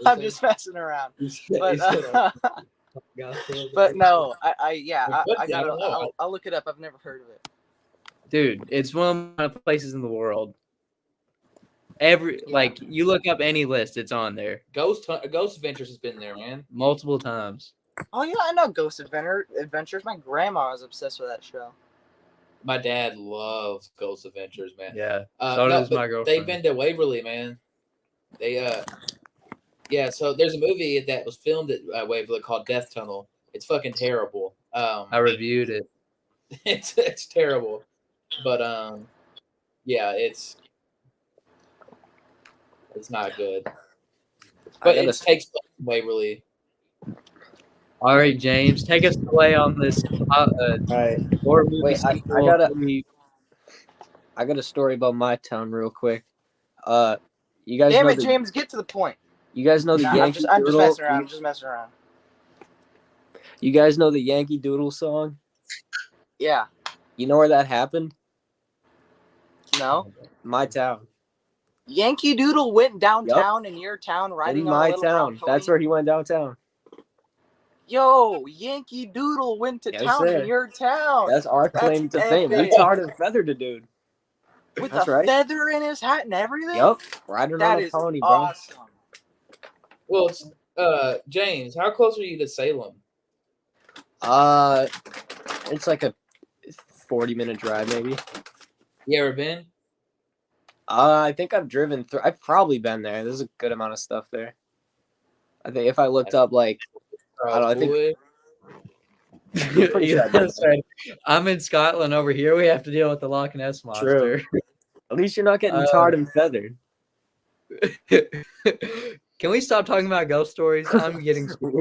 I'm just messing around. But no, I'll look it up. I've never heard of it. Dude, it's one of the places in the world. Like you look up any list, it's on there. Ghost Adventures has been there, man, multiple times. Oh yeah, I know Ghost Adventures. My grandma was obsessed with that show. My dad loves Ghost Adventures, man. Yeah, so does my girlfriend. They've been to Waverly, man. They yeah. So there's a movie that was filmed at Waverly called Death Tunnel. It's fucking terrible. I reviewed it. It's terrible, but yeah, it's not good. But it takes place in Waverly. All right, James, take us away on this. All right. Horror movie. Wait, I got a story about my town real quick. You guys. Damn it, James, get to the point. You guys know the Yankee I'm Doodle? just messing around. I'm just messing around. You guys know the Yankee Doodle song? Yeah. You know where that happened? No. My town. Yankee Doodle went downtown in your town riding on a little town. That's where he went downtown. Yo, Yankee Doodle went to town in your town. That's our claim to fame. We tarred and feathered a dude. With a feather in his hat and everything? Yup. Riding on a pony, awesome. Well, it's, James, how close are you to Salem? It's like a 40-minute drive, maybe. You ever been? I think I've driven through. I've probably been there. There's a good amount of stuff there. I think if I looked up, like, I don't know, I think. I'm in Scotland over here. We have to deal with the Loch Ness monster. True. At least you're not getting tarred and feathered. Can we stop talking about ghost stories? I'm getting scared.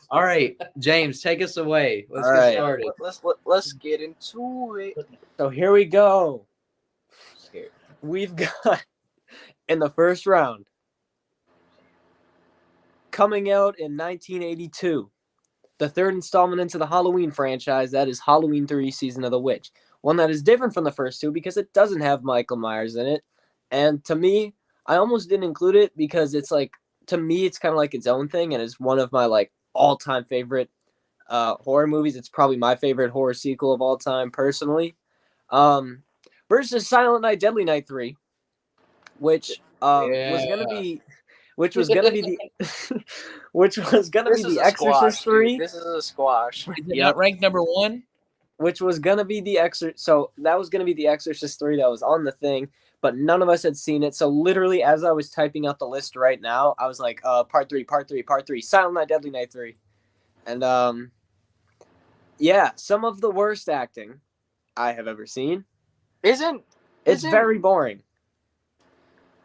All right, James, take us away. Let's get started. Let's get into it. So here we go. We've got in the first round, coming out in 1982, the third installment into the Halloween franchise, that is Halloween 3 Season of the Witch. One that is different from the first two because it doesn't have Michael Myers in it. And to me, I almost didn't include it because it's like, to me, it's kind of like its own thing, and it's one of my like all-time favorite horror movies. It's probably my favorite horror sequel of all time, personally. Versus Silent Night, Deadly Night 3, which was gonna be the Exorcist 3. This is a squash. Is it not ranked number 1? which was gonna be the Exorcist. So that was gonna be the Exorcist 3 that was on the thing, but none of us had seen it. So literally, as I was typing out the list right now, I was like, part three, Silent Night, Deadly Night 3, and yeah, some of the worst acting I have ever seen. It's Isn't very boring.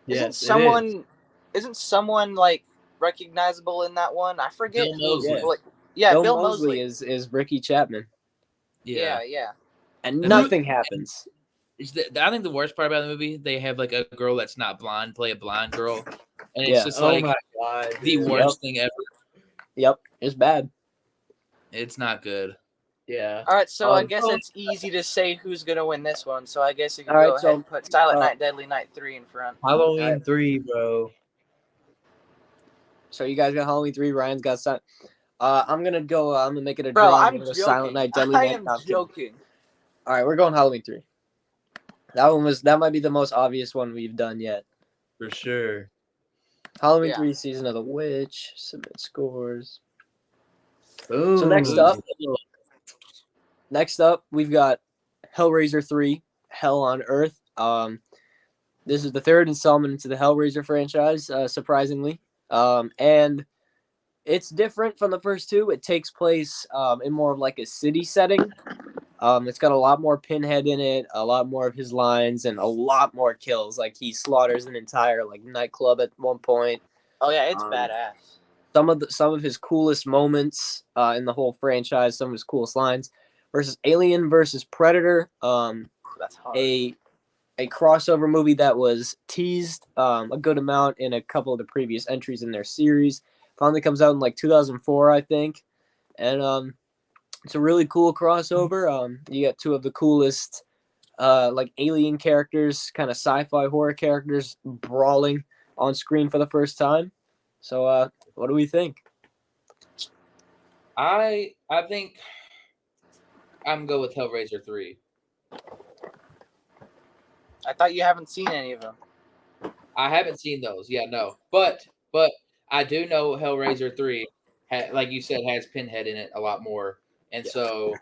Yes, isn't someone like recognizable in that one? I forget Bill who. Moseley. Like, yeah, Bill Bill Moseley Moseley. is Ricky Chapman, Yeah. and The nothing happens. I think the worst part about the movie, they have like a girl that's not blonde play a blonde girl, and it's Yeah. just Oh like my god, the dude. worst thing ever. Yep, it's bad. It's not good. Yeah. All right, so I guess it's easy to say who's gonna win this one. So I guess you can All right, go ahead so, and put Silent Night, Deadly Night 3 in front. Halloween Alright. 3, bro. So you guys got Halloween 3. Ryan's got Silent. I'm gonna go. I'm gonna make it a Bro, draw. I'm gonna go joking. Silent Night, Deadly I Night. am No, I'm kidding. joking. All right, we're going Halloween 3. That might be the most obvious one we've done yet. For sure. Halloween Yeah. 3, Season of the Witch. Submit scores. Boom. So next up, we've got Hellraiser 3, Hell on Earth. This is the third installment into the Hellraiser franchise, surprisingly. And it's different from the first two. It takes place in more of like a city setting. It's got a lot more Pinhead in it, a lot more of his lines, and a lot more kills. Like he slaughters an entire like nightclub at one point. Oh yeah, it's badass. Some of his coolest moments in the whole franchise, some of his coolest lines, versus Alien versus Predator. That's hard. A crossover movie that was teased a good amount in a couple of the previous entries in their series. Finally comes out in like 2004, I think, and it's a really cool crossover. You got two of the coolest like alien characters, kind of sci-fi horror characters brawling on screen for the first time. So what do we think? I think I'm going to go with Hellraiser 3. I thought you haven't seen any of them. I haven't seen those. Yeah, no. But I do know Hellraiser 3, like you said, has Pinhead in it a lot more. And so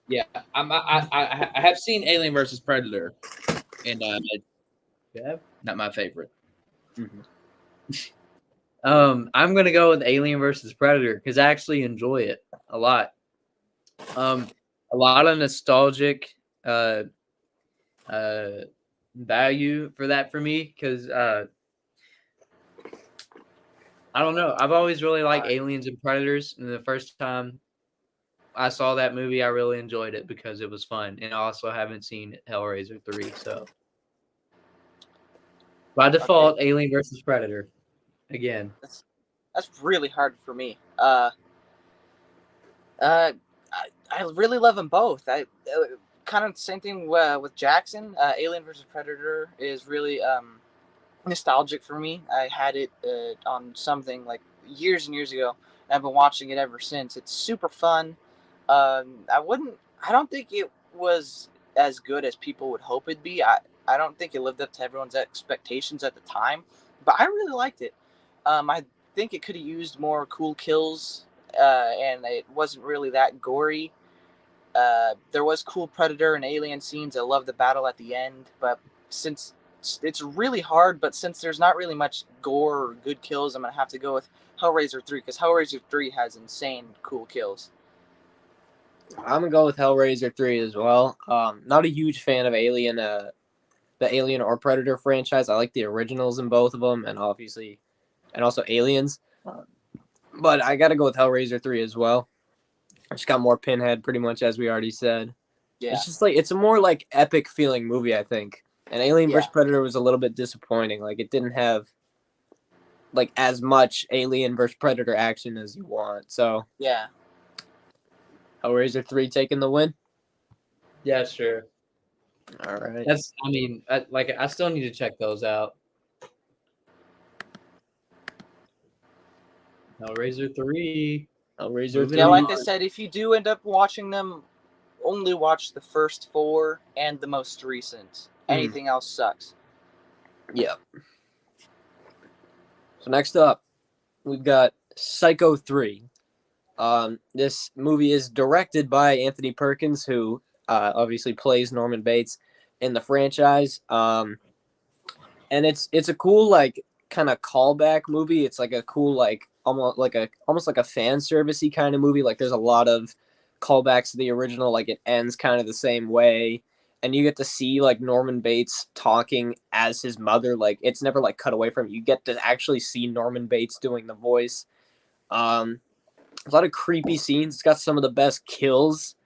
yeah, I have seen Alien versus Predator, and not my favorite. I'm gonna go with Alien versus Predator because I actually enjoy it a lot. A lot of nostalgic value for that for me because I don't know. I've always really liked Aliens and Predators, and the first time I saw that movie, I really enjoyed it because it was fun. And I also haven't seen Hellraiser 3, so by default, Alien versus Predator again. That's really hard for me. I really love them both. I kind of the same thing with Jackson. Alien versus Predator is really nostalgic for me. I had it on something like years and years ago, and I've been watching it ever since. It's super fun. I don't think it was as good as people would hope it'd be. I don't think it lived up to everyone's expectations at the time, but I really liked it. I think it could have used more cool kills, and it wasn't really that gory. There was cool Predator and Alien scenes. I love the battle at the end, but since it's really hard, but since there's not really much gore or good kills, I'm going to have to go with Hellraiser 3, because Hellraiser 3 has insane cool kills. I'm going to go with Hellraiser 3 as well. Not a huge fan of Alien, the Alien or Predator franchise. I like the originals in both of them, and also Aliens. But I got to go with Hellraiser 3 as well. It's got more Pinhead, pretty much, as we already said. Yeah. It's just like, it's a more like epic feeling movie, I think. And Alien vs. Predator was a little bit disappointing. Like, it didn't have like as much Alien vs. Predator action as you want. So yeah, Hellraiser 3 taking the win. Yeah, sure. All right. I still need to check those out. Hellraiser 3. Hellraiser 3. Yeah, like I said, if you do end up watching them, only watch the first 4 and the most recent. Anything else sucks. Yeah. So next up, we've got Psycho 3, This movie is directed by Anthony Perkins, who obviously plays Norman Bates in the franchise. And it's a cool like kind of callback movie. It's like a cool like almost like a fan servicey kind of movie. Like there's a lot of callbacks to the original. Like it ends kind of the same way, and you get to see like Norman Bates talking as his mother. Like it's never like cut away from you. You get to actually see Norman Bates doing the voice. A lot of creepy scenes. It's got some of the best kills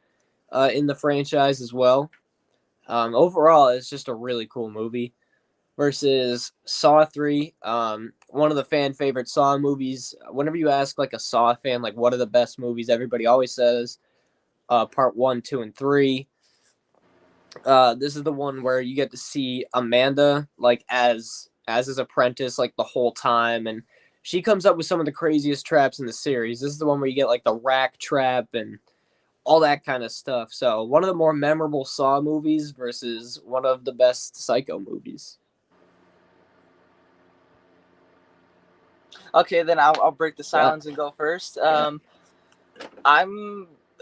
in the franchise as well. Overall, it's just a really cool movie. Versus Saw 3, one of the fan favorite Saw movies. Whenever you ask like a Saw fan, like what are the best movies, everybody always says part 1, 2, and 3. This is the one where you get to see Amanda like as his apprentice like the whole time, and she comes up with some of the craziest traps in the series. This is the one where you get like the rack trap and all that kind of stuff. So one of the more memorable Saw movies versus one of the best Psycho movies. Okay, then I'll break the silence and go first. I'm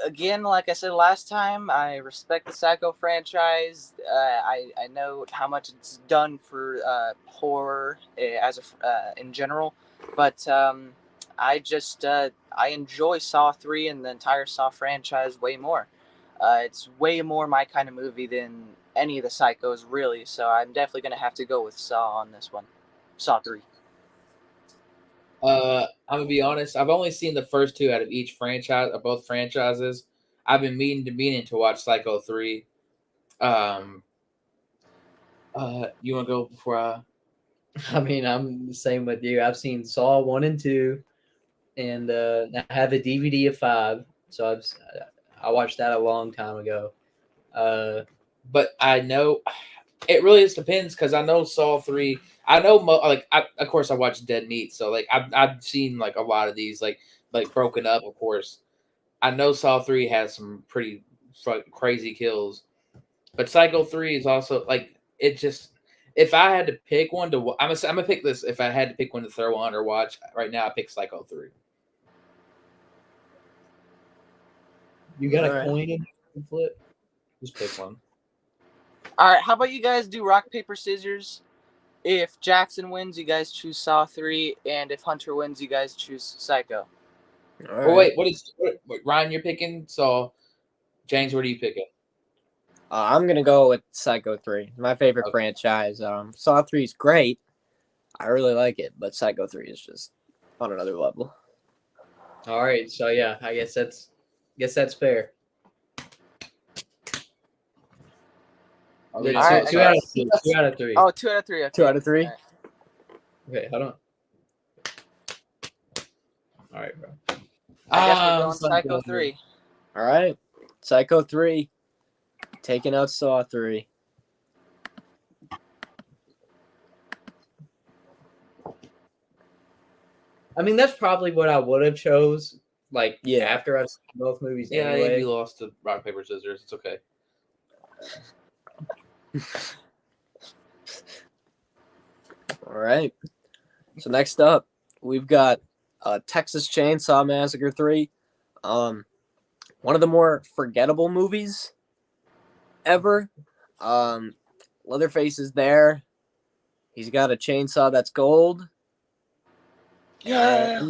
again, like I said last time, I respect the Psycho franchise. I know how much it's done for horror as in general, but I just I enjoy Saw 3 and the entire Saw franchise way more. It's way more my kind of movie than any of the Psychos, really. So I'm definitely gonna have to go with Saw on this one. Saw 3. I'm gonna be honest. I've only seen the first two out of each franchise, or both franchises. I've been meaning to watch Psycho 3. You want to go before I? I mean, I'm the same with you. I've seen Saw 1 and 2, and I have a DVD of 5. So I watched that a long time ago. But I know it really just depends because I know Saw 3. I know of course I watched Dead Meat, so like I've seen like a lot of these like broken up. Of course, I know Saw 3 has some pretty crazy kills, but Psycho 3 is also like it just. If I had to pick one to, I'm gonna pick this. If I had to pick one to throw on or watch right now, I pick Psycho 3. You got All a right. coin in flip? Just pick one. All right, how about you guys do rock paper scissors? If Jackson wins, you guys choose Saw 3, and if Hunter wins, you guys choose Psycho. All Oh right. wait, what Ryan? You're picking. So James, what are you picking? I'm gonna go with Psycho 3. My favorite Okay. franchise. Saw 3 is great. I really like it, but Psycho 3 is just on another level. All right, so yeah, I guess that's fair. Okay, Two, All right, two out of three. 2 out of 3. Oh, 2 out of 3. Okay. 2 out of 3. All right. Okay, hold on. All right, bro. I guess we're going Psycho 3. All right, Psycho 3, taking out Saw 3. I mean, that's probably what I would have chose. Like, Yeah. after I've seen both movies Yeah, anyway. you lost to rock paper scissors. It's okay. All right. So next up, we've got Texas Chainsaw Massacre 3. One of the more forgettable movies ever. Leatherface is there. He's got a chainsaw that's gold. Yeah.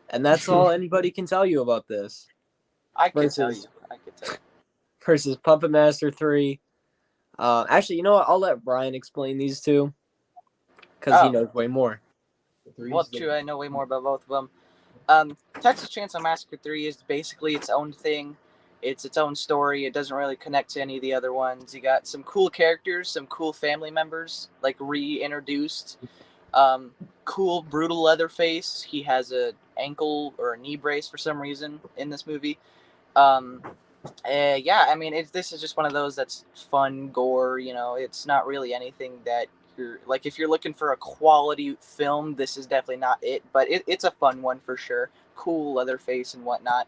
And that's all anybody can tell you about this. I can tell you. Versus Puppet Master 3. Actually, you know what? I'll let Brian explain these two because he knows way more. Well, true. I know way more about both of them. Texas Chainsaw Massacre 3 is basically its own thing. It's its own story. It doesn't really connect to any of the other ones. You got some cool characters, some cool family members, like reintroduced. Cool, brutal Leatherface. He has an ankle or a knee brace for some reason in this movie. Yeah, I mean, this is just one of those that's fun gore. You know, it's not really anything that you're like. If you're looking for a quality film, this is definitely not it. But it's a fun one for sure. Cool Leatherface and whatnot.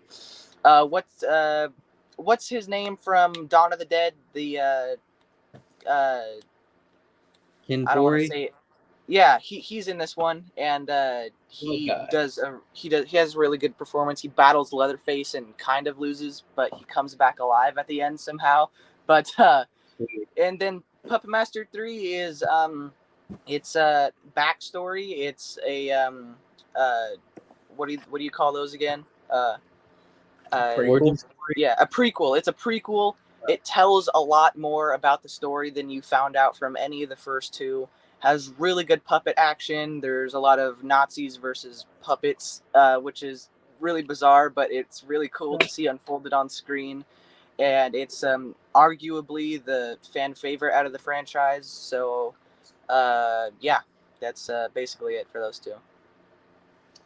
What's his name from Dawn of the Dead? The Ken I don't want to Foree? say it. Yeah, he's in this one, and he has a really good performance. He battles Leatherface and kind of loses, but he comes back alive at the end somehow. But and then Puppet Master 3 is it's a backstory. It's a what do you call those again? Prequel? Yeah, a prequel. It's a prequel. It tells a lot more about the story than you found out from any of the first two. Has really good puppet action. There's a lot of Nazis versus puppets, which is really bizarre, but it's really cool to see unfolded on screen. And it's arguably the fan favorite out of the franchise. So, yeah, that's basically it for those two.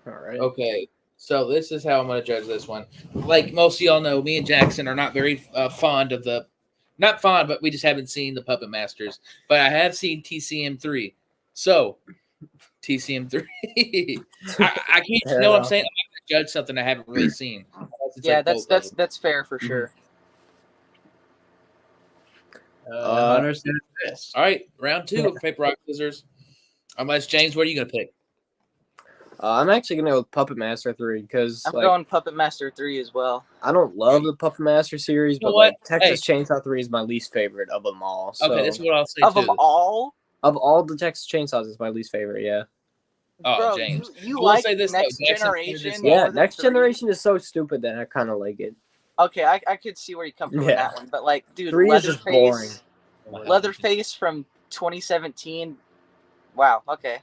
All right. Okay, so this is how I'm going to judge this one. Like most of y'all know, me and Jackson are not very fond of the, not fond, but we just haven't seen the Puppet Masters. But I have seen TCM 3. So, TCM 3. I can't, you know what I'm saying? I'm not going to judge something I haven't really seen. Yeah, that's fair for sure. Understand this. All right, round 2 of Paper, Rock, Scissors. Unless, James, what are you going to pick? I'm actually going to go with Puppet Master 3 because I'm going Puppet Master 3 as well. I don't love the Puppet Master series, You know but what? Texas Chainsaw 3 is my least favorite of them all. So. Okay, that's what I'll say Of too. them all? Of all the Texas Chainsaws, it's my least favorite, yeah. Oh, Bro, James. you We'll like say this, Next though, Jackson Generation? pointed Yeah, more than Next 3? Generation is so stupid that I kind of like it. Okay, I could see where you come from with that one, but like, dude, 3 is just boring. Leatherface from 2017. Wow. Okay.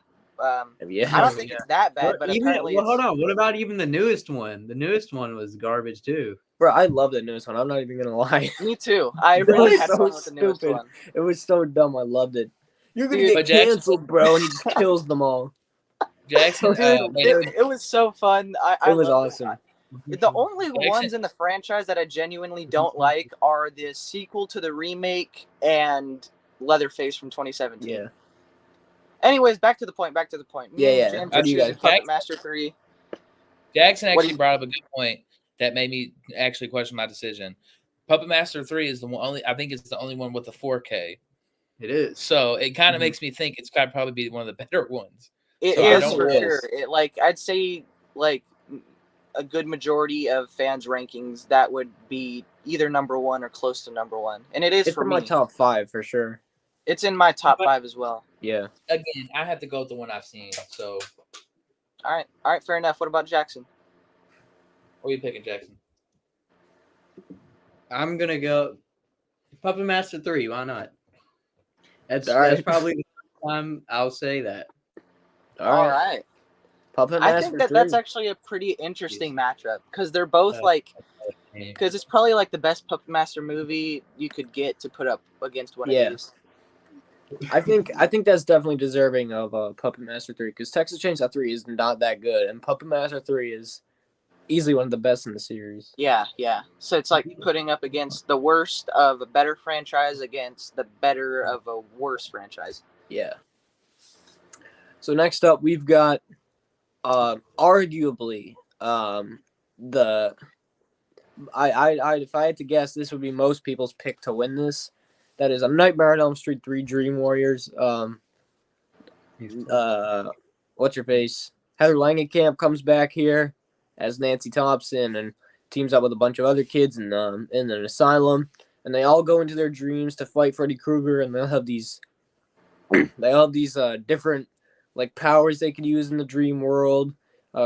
Yeah. I don't think it's that bad, but apparently it's... hold on. What about even the newest one? The newest one was garbage too. Bro, I love the newest one. I'm not even gonna lie. Me too. I It really was had so fun with the newest stupid. one. It was so dumb. I loved it. You're gonna Dude, get canceled, bro, and he just kills them all. Jackson, Dude, it was so fun. I It was loved awesome. The only ones in the franchise that I genuinely don't like are the sequel to the remake and Leatherface from 2017. Yeah. Anyways, back to the point. Yeah. James How are do you choosing guys- Puppet Master 3. Jackson What do actually brought up a good point that made me actually question my decision. Puppet Master 3 is the only, I think it's the only one with the 4K. It is. So it kind of makes me think it's got to probably be one of the better ones. It So I is don't for really- sure. I'd say like a good majority of fans' rankings that would be either number 1 or close to number 1, and it is It's for in me. my top 5 for sure. It's in my top But- 5 as well. Yeah. Again, I have to go with the one I've seen. So All right, fair enough. What about Jackson? what are you picking, Jackson? I'm gonna go Puppet Master 3. Why not? That's All right. that's probably the first time I'll say that. All right. Puppet I Master think that 3. that's actually a pretty interesting matchup because they're both because it's probably like the best Puppet Master movie you could get to put up against one of these. I think that's definitely deserving of Puppet Master 3 because Texas Chainsaw 3 is not that good, and Puppet Master 3 is easily one of the best in the series. Yeah. So it's like putting up against the worst of a better franchise against the better of a worse franchise. Yeah. So next up, we've got arguably the I if I had to guess, this would be most people's pick to win this. That is a Nightmare on Elm Street 3 Dream Warriors. What's your face? Heather Langenkamp comes back here as Nancy Thompson and teams up with a bunch of other kids in an asylum, and they all go into their dreams to fight Freddy Krueger, and they'll have these different like powers they could use in the dream world.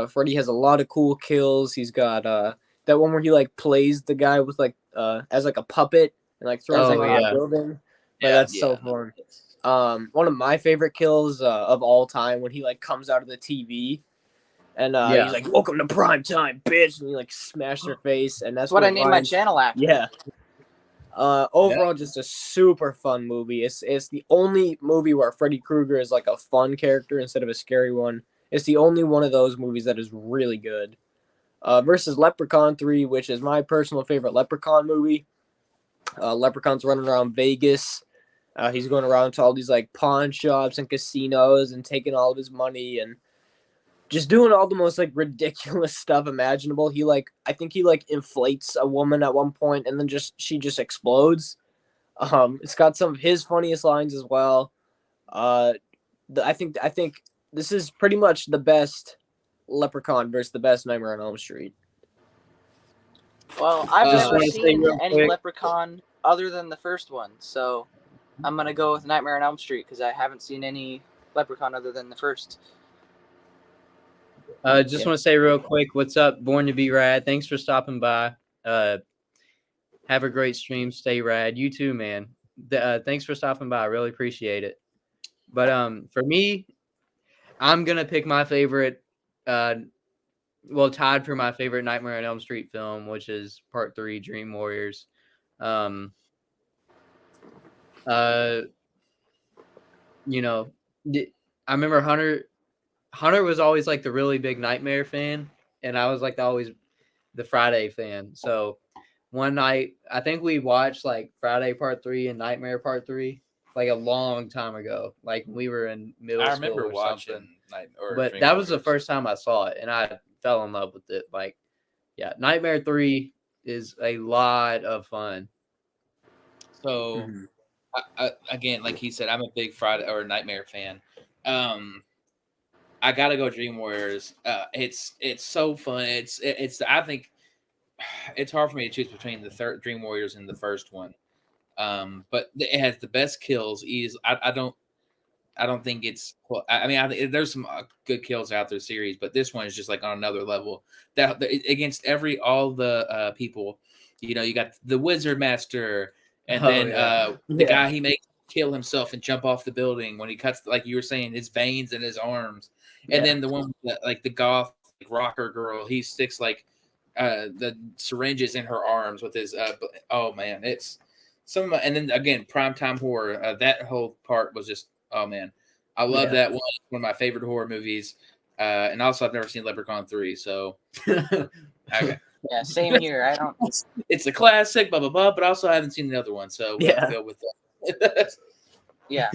Freddy has a lot of cool kills. He's got that one where he like plays the guy with like as like a puppet and like throws Oh, like yeah. a building. But that's so fun. One of my favorite kills of all time when he like comes out of the TV and he's like, "Welcome to prime time, bitch," and he like smashed her face, and that's what I what named my channel after. Yeah. Overall, just a super fun movie. It's the only movie where Freddy Krueger is like a fun character instead of a scary one. It's the only one of those movies that is really good. Versus Leprechaun 3, which is my personal favorite Leprechaun movie. Leprechaun's running around Vegas. He's going around to all these like pawn shops and casinos and taking all of his money and just doing all the most like ridiculous stuff imaginable. I think he inflates a woman at one point and then she just explodes. It's got some of his funniest lines as well. I think this is pretty much the best Leprechaun versus the best Nightmare on Elm Street. Well, I've Just never wanna say seen real any quick- Leprechaun other than the first one, so I'm gonna go with Nightmare on Elm Street because I haven't seen any Leprechaun other than the first. Just want to say real quick, what's up, Born to Be Rad? Thanks for stopping by. Have a great stream. Stay rad. You too, man. Thanks for stopping by. I really appreciate it. But for me, I'm gonna pick my favorite. Tied for my favorite Nightmare on Elm Street film, which is Part 3, Dream Warriors. You know, I remember Hunter was always like the really big Nightmare fan, and I was like always the Friday fan. So one night, I think we watched like Friday Part 3 and Nightmare Part 3 like a long time ago, like when we were in middle I school remember or watching something. Dream That was the Warriors. first time I saw it, and I fell in love with it. Like, yeah, Nightmare 3 is a lot of fun. So, again, like he said, I'm a big Friday or Nightmare fan. I gotta go Dream Warriors. It's so fun. It's I think it's hard for me to choose between the third Dream Warriors and the first one. But it has the best kills. I don't think it's. Well, I mean, there's some good kills out there series, but this one is just like on another level. That against all the people, you got the Wizard Master, and then the guy he makes kill himself and jump off the building when he cuts, like you were saying, his veins in his arms, and then the one with like the goth rocker girl, he sticks like the syringes in her arms with his. Oh man, it's some, and then again, primetime horror. That whole part was just. Oh man, I love that one. It's one of my favorite horror movies. And also, I've never seen Leprechaun 3, so okay. Yeah, same here. I don't. It's a classic, blah blah blah. But also, I haven't seen the other one, so we have to go with that. Yeah,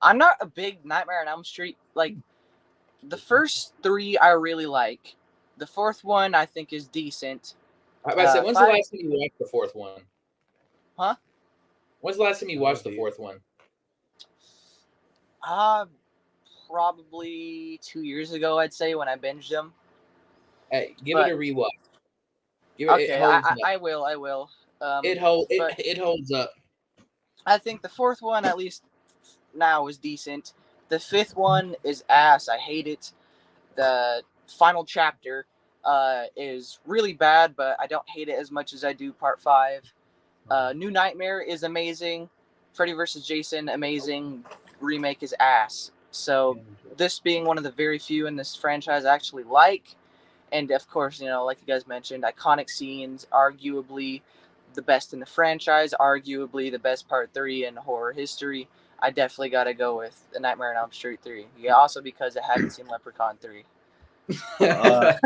I'm not a big Nightmare on Elm Street. Like the first 3, I really like. The fourth one, I think, is decent. I said, when's the last time you watched the fourth one? Huh? When's the last time you watched the fourth one? Probably 2 years ago, I'd say, when I binged them. Hey, give it a rewatch. Okay, I will. It holds up. I think the fourth one, at least now, is decent. The fifth one is ass. I hate it. The final chapter is really bad, but I don't hate it as much as I do Part 5. New Nightmare is amazing. Freddy vs. Jason, amazing. Remake is ass. So this being one of the very few in this franchise I actually like, and of course, like you guys mentioned, iconic scenes, arguably the best in the franchise, arguably the best Part 3 in horror history. I definitely got to go with The Nightmare on Elm Street 3. Yeah, also because I haven't seen Leprechaun 3. Yeah.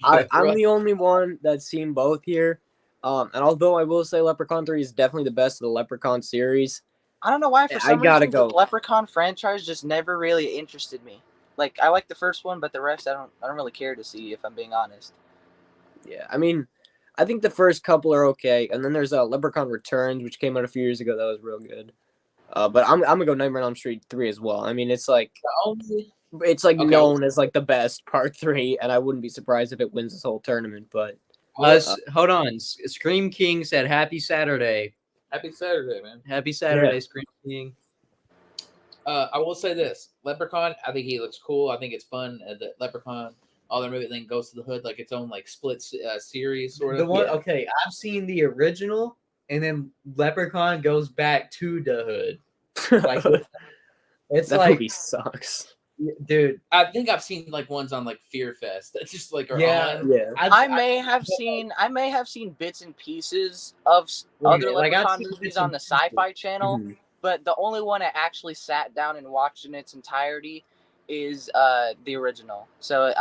I'm the only one that's seen both here. And although I will say Leprechaun 3 is definitely the best of the Leprechaun series, I don't know why for some gotta reason go. the Leprechaun franchise just never really interested me. Like I like the first one, but the rest I don't really care to see, if I'm being honest. Yeah, I mean, I think the first couple are okay, and then there's Leprechaun Returns, which came out a few years ago. That was real good. But I'm gonna go Nightmare on Elm Street 3 as well. I mean, it's like known as like the best Part 3, and I wouldn't be surprised if it wins this whole tournament. But hold on, Scream King said, "Happy Saturday." Happy Saturday, man. Happy Saturday, Scream King. I will say this: Leprechaun. I think he looks cool. I think it's fun. The Leprechaun, all their movie thing goes to the hood like its own like split series sort of. The one, okay, I've seen the original, and then Leprechaun goes back to the hood. Like it's that like movie sucks, dude. I think I've seen like ones on like Fear Fest that just like are on. Yeah. I may have seen bits and pieces of other Leprechaun movies on the Sci-Fi Channel. Mm-hmm. But the only one I actually sat down and watched in its entirety is the original. So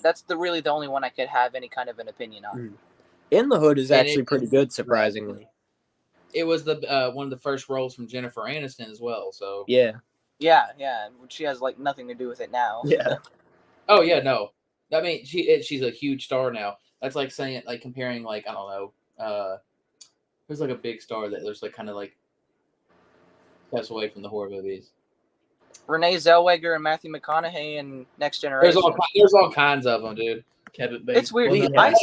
that's really the only one I could have any kind of an opinion on. In the Hood is actually pretty good, surprisingly. It was the one of the first roles from Jennifer Aniston as well. So yeah. She has like nothing to do with it now. Yeah. Oh yeah, no. I mean, she's a huge star now. That's like saying, like comparing, like I don't know, who's like a big star that there's like kind of like steps away from the horror movies. Renee Zellweger and Matthew McConaughey in Next Generation. There's all kinds of them, dude. Kevin Bacon. It's weird. Well, no,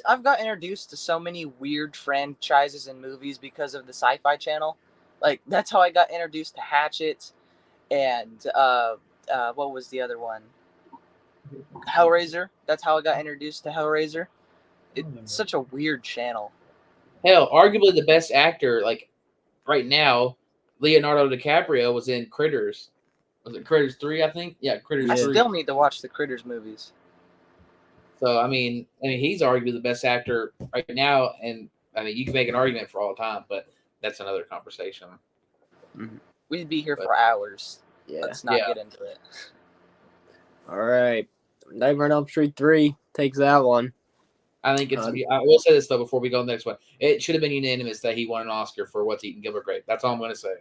I've got introduced to so many weird franchises and movies because of the Sci-Fi Channel. Like that's how I got introduced to Hatchet, and what was the other one? Hellraiser. That's how I got introduced to Hellraiser. It's such a weird channel. Hell, arguably the best actor, like right now, Leonardo DiCaprio was in Critters. Was it Critters 3, I think? Yeah, Critters I 3. still need to watch the Critters movies. So I mean, he's arguably the best actor right now, and I mean, you can make an argument for all time, but that's another conversation. We'd be here for hours. Yeah. Let's not get into it. All right. Nightmare on Elm Street 3 takes that one. I think it's. I will say this though before we go to the next one. It should have been unanimous that he won an Oscar for What's Eating Gilbert Grape. That's all I'm going to say.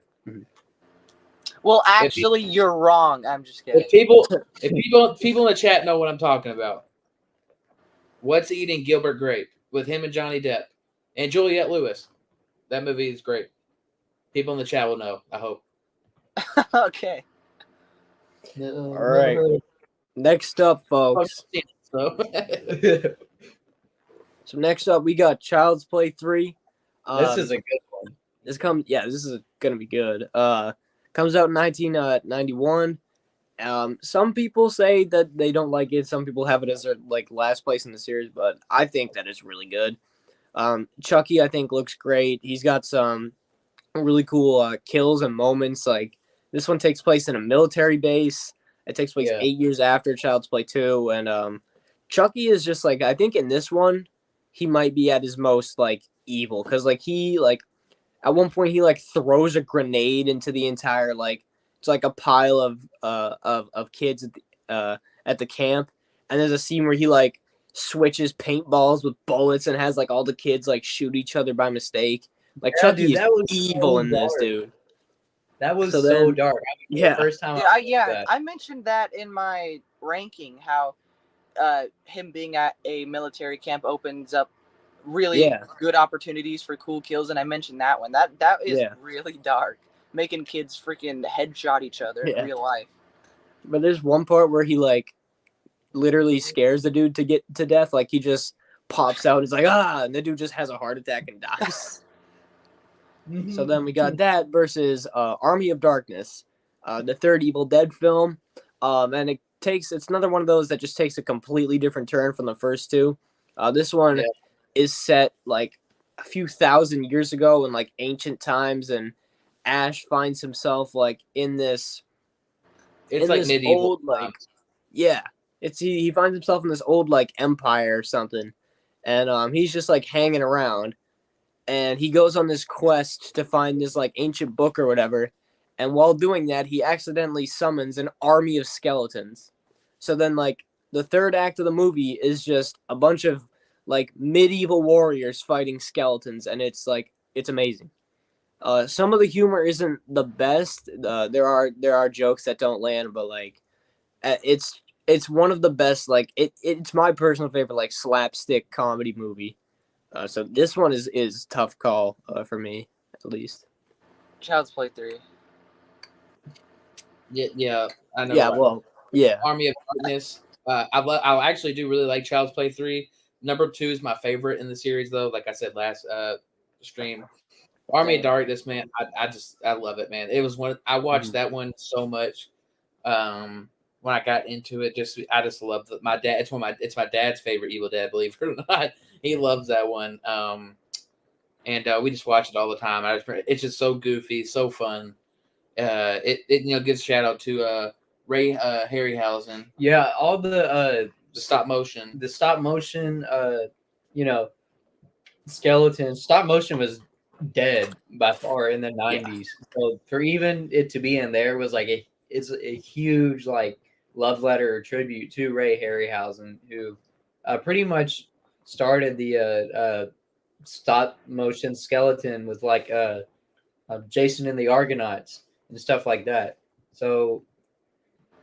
Well, actually, you're wrong. I'm just kidding. If people in the chat know what I'm talking about. What's Eating Gilbert Grape with him and Johnny Depp and Juliette Lewis. That movie is great. People in the chat will know. I hope. Okay. All right. Next up, folks. So next up, we got Child's Play 3. This is a good one. This is gonna be good. Comes out in 1991. Some people say that they don't like it. Some people have it as their last place in the series, but I think that it's really good. Chucky, I think, looks great. He's got some really cool kills and moments. Like this one takes place in a military base. It takes place 8 years after Child's Play 2, and Chucky is just I think in this one he might be at his most evil because he at one point he throws a grenade into the entire it's a pile of kids at the camp, and there's a scene where he switches paintballs with bullets and has all the kids shoot each other by mistake. Chucky dude, is evil in this, dude. That was so dark. Yeah. The first time I mentioned that in my ranking how him being at a military camp opens up really good opportunities for cool kills, and I mentioned that one. That is really dark, making kids freaking headshot each other in real life. But there's one part where he literally scares the dude to get to death. He just pops out. He's and the dude just has a heart attack and dies. So then we got that versus Army of Darkness, the third Evil Dead film, and it's another one of those that just takes a completely different turn from the first two. This one is set a few thousand years ago in ancient times, and Ash finds himself in this. It's medieval old he finds himself in this old empire or something, and he's just hanging around. And he goes on this quest to find this ancient book or whatever. And while doing that, he accidentally summons an army of skeletons. So then the third act of the movie is just a bunch of medieval warriors fighting skeletons. And it's amazing. Some of the humor isn't the best. There are jokes that don't land, but it's one of the best. It's my personal favorite slapstick comedy movie. So this one is tough call for me, at least. Child's Play 3. Yeah, I know. Yeah, right. Army of Darkness. I actually do really like Child's Play 3. Number 2 is my favorite in the series, though. Like I said last stream, Army of Darkness, man. I love it, man. It was one. I watched that one so much. When I got into it, I just love my dad. It's my dad's favorite Evil Dead, believe it or not. He loves that one. And we just watch it all the time. It's just so goofy, so fun. It gives shout out to Ray Harryhausen. Yeah, all the stop motion. The stop motion skeletons. Stop motion was dead by far in the 90s. So for even it to be in there was it's a huge love letter or tribute to Ray Harryhausen, who pretty much started the stop motion skeleton with Jason and the Argonauts and stuff like that. So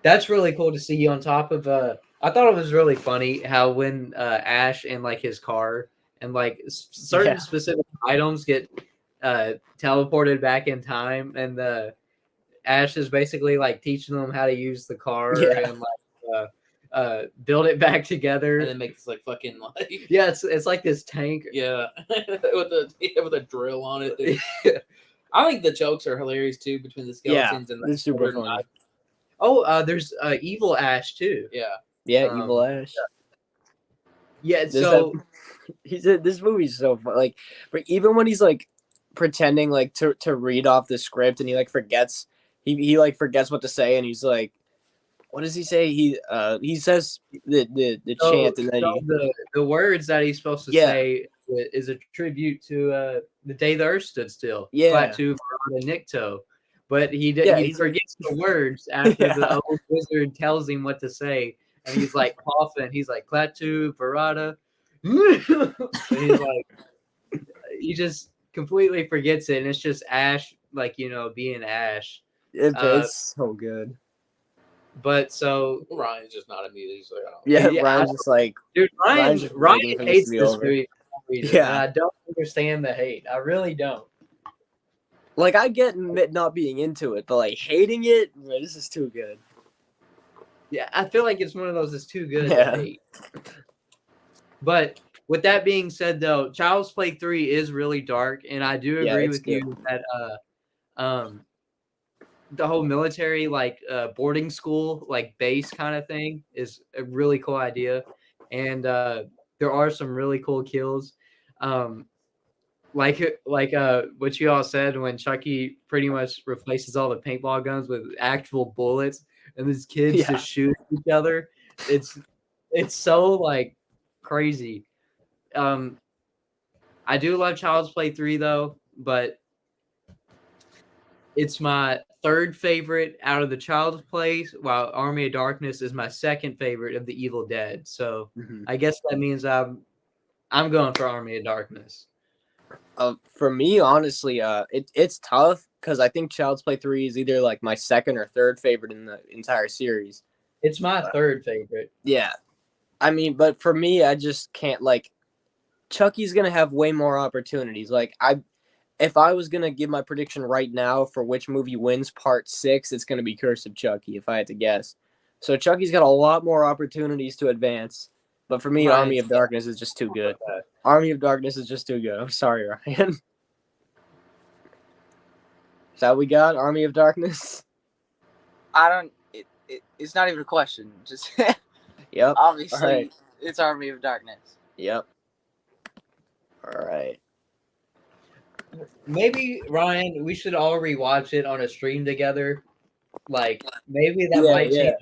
that's really cool to see on top of I thought it was really funny how when Ash and his car and certain specific items get teleported back in time, and Ash is basically like teaching them how to use the car Yeah. and like build it back together. And then make this like fucking like Yeah, it's like this tank. yeah with a drill on it. Dude. I think the jokes are hilarious too between the skeletons and they're the super sword funny. Oh, there's evil Ash too. Yeah. Yeah, Evil Ash. Yeah, There's so this movie's so fun. Like, but even when he's like pretending like to read off the script and he like forgets, he like forgets what to say and he's like, what does he say? He says the chant and then the words that he's supposed to Yeah. say is a tribute to the day the Earth stood still. Yeah. Klaatu Barada Nikto. But he Yeah, he he's like- forgets the words after Yeah. the old wizard tells him what to say, and he's like coughing. He's like Klaatu Barada, and he's like he just completely forgets it, and it's just Ash, like being Ash. it's so good. But so Ryan's just not amused. He's like, oh. Yeah, Yeah, Ryan's just like dude, Ryan's just Ryan waiting for this hates to be this over. movie. And Yeah. I don't understand the hate. I really don't. like I get not being into it, but like hating it, this is too good. Yeah, I feel like it's one of those that's too good Yeah. to hate. But with that being said, though, Child's Play 3 is really dark, and I do Yeah, agree it's with you that the whole military boarding school base kind of thing is a really cool idea, and there are some really cool kills. Like what you all said when Chucky pretty much replaces all the paintball guns with actual bullets, and these kids Yeah. just shoot each other. It's so like crazy. I do love Child's Play 3 though, but it's my third favorite out of the Child's Play, while Army of Darkness is my second favorite of the Evil Dead. So I guess that means I'm going for Army of Darkness. For me, honestly, it's tough because I think Child's Play 3 is either like my second or third favorite in the entire series. It's my third favorite. Yeah. I mean, but for me, I just can't like Chucky's gonna have way more opportunities. Like if I was gonna give my prediction right now for which movie wins part 6, it's gonna be Curse of Chucky, if I had to guess. So Chucky's got a lot more opportunities to advance. But for me, Army of Darkness is just too good. Army of Darkness is just too good. I'm sorry, Ryan. Is that what we got? Army of Darkness? I don't. It's not even a question. Just Yep. obviously, All right. it's Army of Darkness. Yep. All right. Maybe, Ryan, we should all rewatch it on a stream together. Like, maybe that Yeah, might change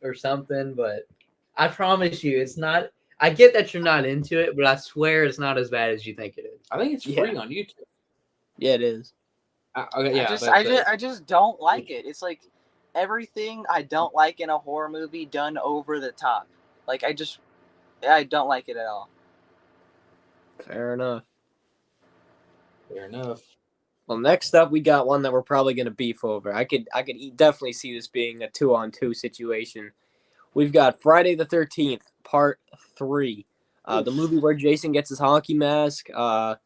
or something, but I promise you, it's not. I get that you're not into it, but I swear it's not as bad as you think it is. I think it's free on YouTube. Yeah, it is. Okay, yeah, I just don't like it. It's like everything I don't like in a horror movie done over the top. Like I don't like it at all. Fair enough. Fair enough. Well, next up, we got one that we're probably going to beef over. I could definitely see this being a 2-on-2 situation. We've got Friday the 13th, Part 3. The movie where Jason gets his hockey mask. I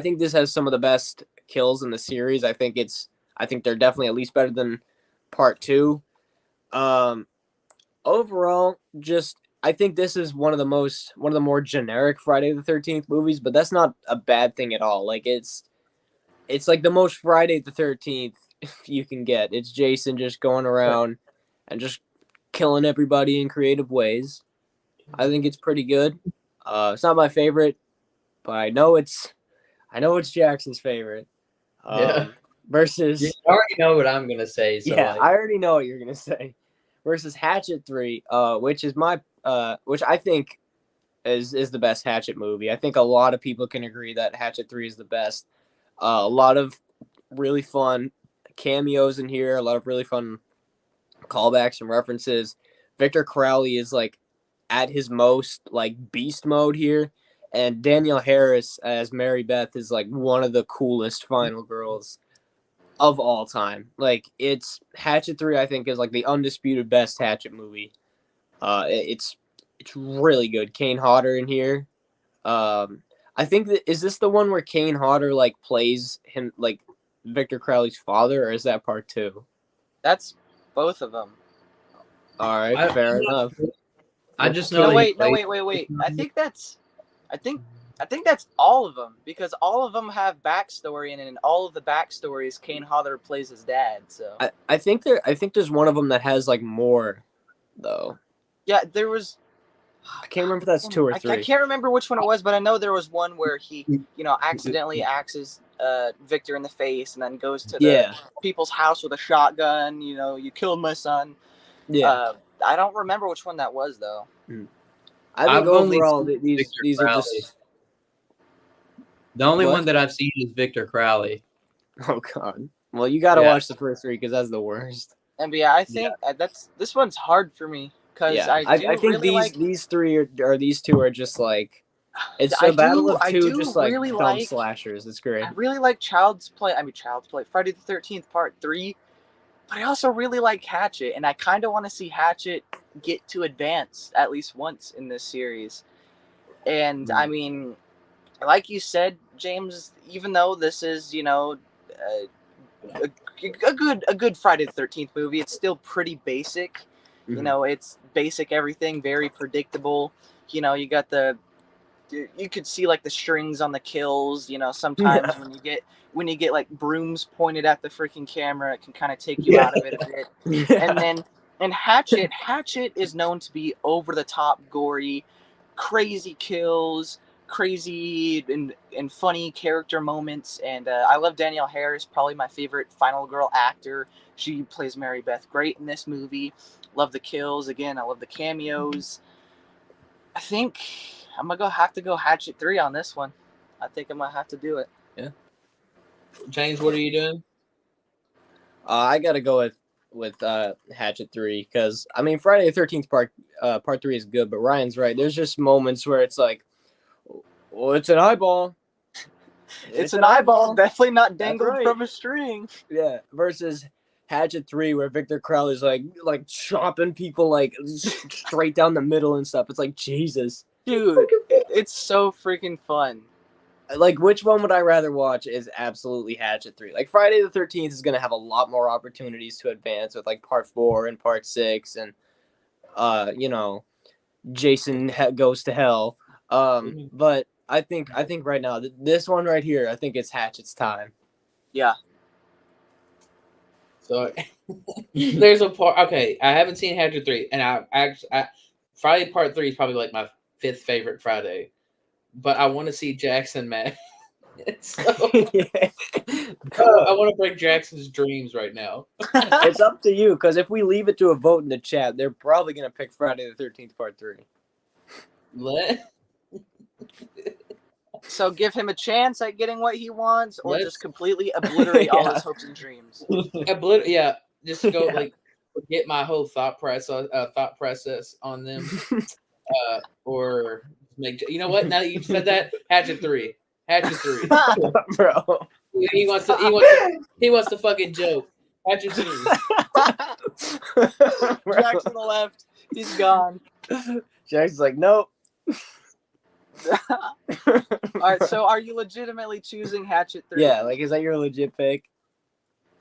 think this has some of the best kills in the series. I think they're definitely at least better than Part 2. Overall, I think this is one of the more generic Friday the 13th movies, but that's not a bad thing at all. Like it's like the most Friday the 13th you can get. It's Jason just going around and just killing everybody in creative ways. I think it's pretty good. It's not my favorite, but I know it's Jackson's favorite. Versus, You already know what I'm gonna say. So I already know what you're gonna say. Versus Hatchet 3, which I think is the best Hatchet movie. I think a lot of people can agree that Hatchet 3 is the best. A lot of really fun cameos in here. A lot of really fun callbacks and references. Victor Crowley is like at his most like beast mode here, and Danielle Harris as Mary Beth is like one of the coolest final girls of all time. Like it's Hatchet 3, I think, is like the undisputed best Hatchet movie. It's really good. Kane Hodder in here. I think is this the one where Kane Hodder like plays him like Victor Crowley's father, or is that part 2? That's both of them. All right, fair enough. I just No, know. wait. I think that's all of them, because all of them have backstory, and in all of the backstories, Kane Hodder plays his dad. So I think there's one of them that has like more, though. yeah, there was. I can't remember if that's 2 or 3. I can't remember which one it was, but I know there was one where he, accidentally axes Victor in the face, and then goes to the people's house with a shotgun. You killed my son. Yeah. I don't remember which one that was though. I think overall these are just the only What? one that I've seen is Victor Crowley. Oh God. Well, you got to watch the first 3 because that's the worst. And yeah, I think this one's hard for me because I think really these 3 or these 2 are just like it's a battle of 2 just like really dumb slashers. It's great. I really like Child's Play. Friday the 13th Part 3, but I also really like Hatchet, and I kind of want to see Hatchet get to advance at least once in this series. And I mean, like you said, James, even though this is a good Friday the 13th movie, it's still pretty basic. It's basic everything, very predictable. You got you could see like the strings on the kills. Sometimes when you get like brooms pointed at the freaking camera, it can kind of take you out of it a bit. And Hatchet is known to be over the top, gory, crazy kills, crazy and funny character moments. And I love Danielle Harris, probably my favorite Final Girl actor. She plays Mary Beth great in this movie. Love the kills. Again, I love the cameos. I think I'm gonna have to go Hatchet 3 on this one. I think I'm gonna have to do it. Yeah. James, what are you doing? I gotta go with Hatchet 3 because I mean Friday the 13th part 3 is good, but Ryan's right. There's just moments where it's like, well, it's an eyeball. It's an eyeball, definitely not dangled from a string. Yeah, versus Hatchet 3 where Victor Crowley's like chopping people like straight down the middle and stuff. It's like Jesus. Dude, it's so freaking fun. Like, which one would I rather watch is absolutely Hatchet 3. Like, Friday the 13th is going to have a lot more opportunities to advance with, like, Part 4 and Part 6 and, Jason goes to hell. But I think right now, this one right here, I think it's Hatchet's time. Yeah. So, there's a part, okay, I haven't seen Hatchet 3, and Friday Part 3 is probably, like, my 5th favorite Friday. But I want to see Jackson mad. So, I want to break Jackson's dreams right now. It's up to you, because if we leave it to a vote in the chat, they're probably going to pick Friday the 13th Part 3. So give him a chance at getting what he wants, or just completely obliterate all his hopes and dreams. Just go like get my whole thought process on them, or make. You know what? Now that you said that, Hatchet 3, bro. He wants to fucking joke. Hatchet 3. Jackson left. He's gone. Jackson's like, nope. All right, so are you legitimately choosing Hatchet 3? Yeah, like, is that your legit pick?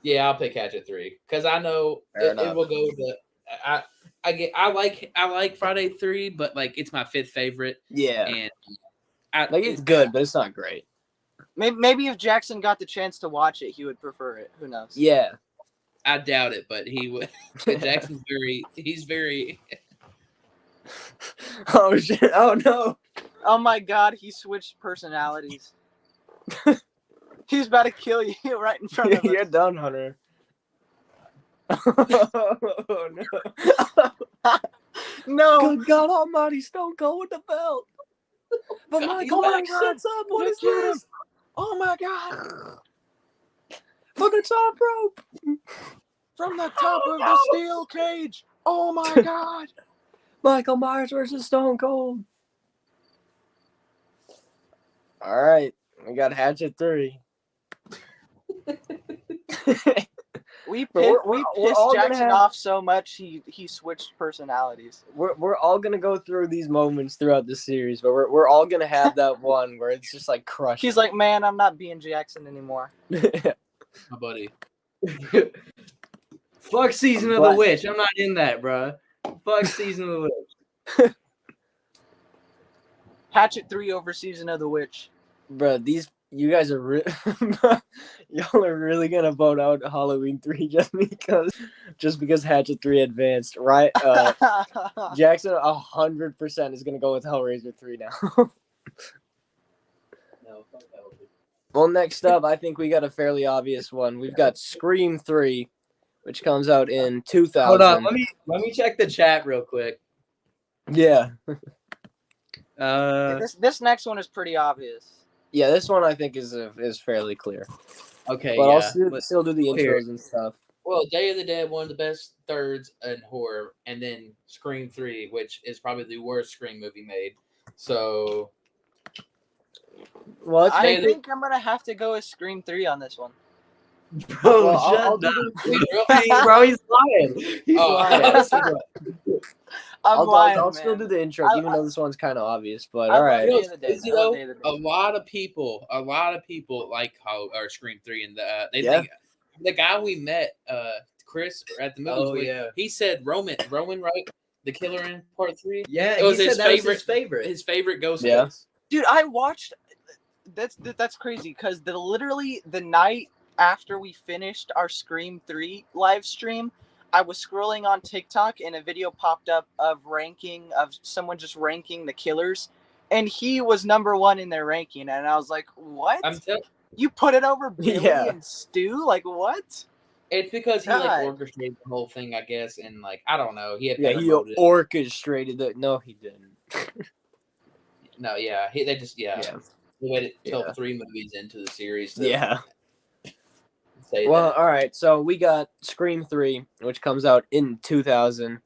Yeah, I'll pick Hatchet 3 because I know it will go to. I like Friday 3, but like it's my 5th favorite. Yeah, and it's good, but it's not great. Maybe if Jackson got the chance to watch it, he would prefer it. Who knows? Yeah, I doubt it, but he would. Jackson's very. Oh shit! Oh no! Oh my God! He switched personalities. He's about to kill you right in front of us. You're done, Hunter. Oh no! No! Good God Almighty! Stone Cold with the belt. But Michael Myers sets up. What is this? Oh my God! From the top rope. From the top of the steel cage. Oh my God! Michael Myers versus Stone Cold. All right, we got Hatchet 3. We pissed Jackson off so much he switched personalities. We're all gonna go through these moments throughout the series, but we're all gonna have that one where it's just like crushed. He's like, man, I'm not being Jackson anymore. my buddy. Fuck Season of the Witch. I'm not in that, bro. Fuck Season of the Witch. Hatchet 3 over Season of the Witch. Bro, you guys are y'all are really gonna vote out Halloween 3 just because Hatchet 3 advanced, right? Jackson 100% is gonna go with Hellraiser 3 now. No, fuck Hellraiser. Well, next up, I think we got a fairly obvious one. We've got Scream 3, which comes out in 2000. Hold on, let me check the chat real quick. Yeah. This next one is pretty obvious. Yeah, this one I think is fairly clear. Okay, But yeah. I'll still do the intros and stuff. Well, Day of the Dead, one of the best thirds in horror, and then Scream 3, which is probably the worst Scream movie made. So, Well, I think I'm gonna have to go with Scream 3 on this one. Bro, Well, shut I'll up. do Bro, he's lying. He's lying. I'll still do the intro, even though this one's kind of obvious. But all right. You know, crazy, though, a lot of people like how or Scream 3, and they think the guy we met, Chris, at the movies. He said Roman, right? The killer in part 3. Yeah, it was his favorite. His favorite ghost. Yeah. Dude, I watched. That's crazy because literally the night after we finished our Scream 3 live stream, I was scrolling on TikTok and a video popped up of someone just ranking the killers, and he was number 1 in their ranking, and I was like, "What? You put it over Billy and Stu? Like what?" It's because he orchestrated the whole thing, I guess, and I don't know. He orchestrated it. No, he didn't. No, yeah, They waited till 3 movies into the series. Well, all right. So we got Scream 3, which comes out in 2000.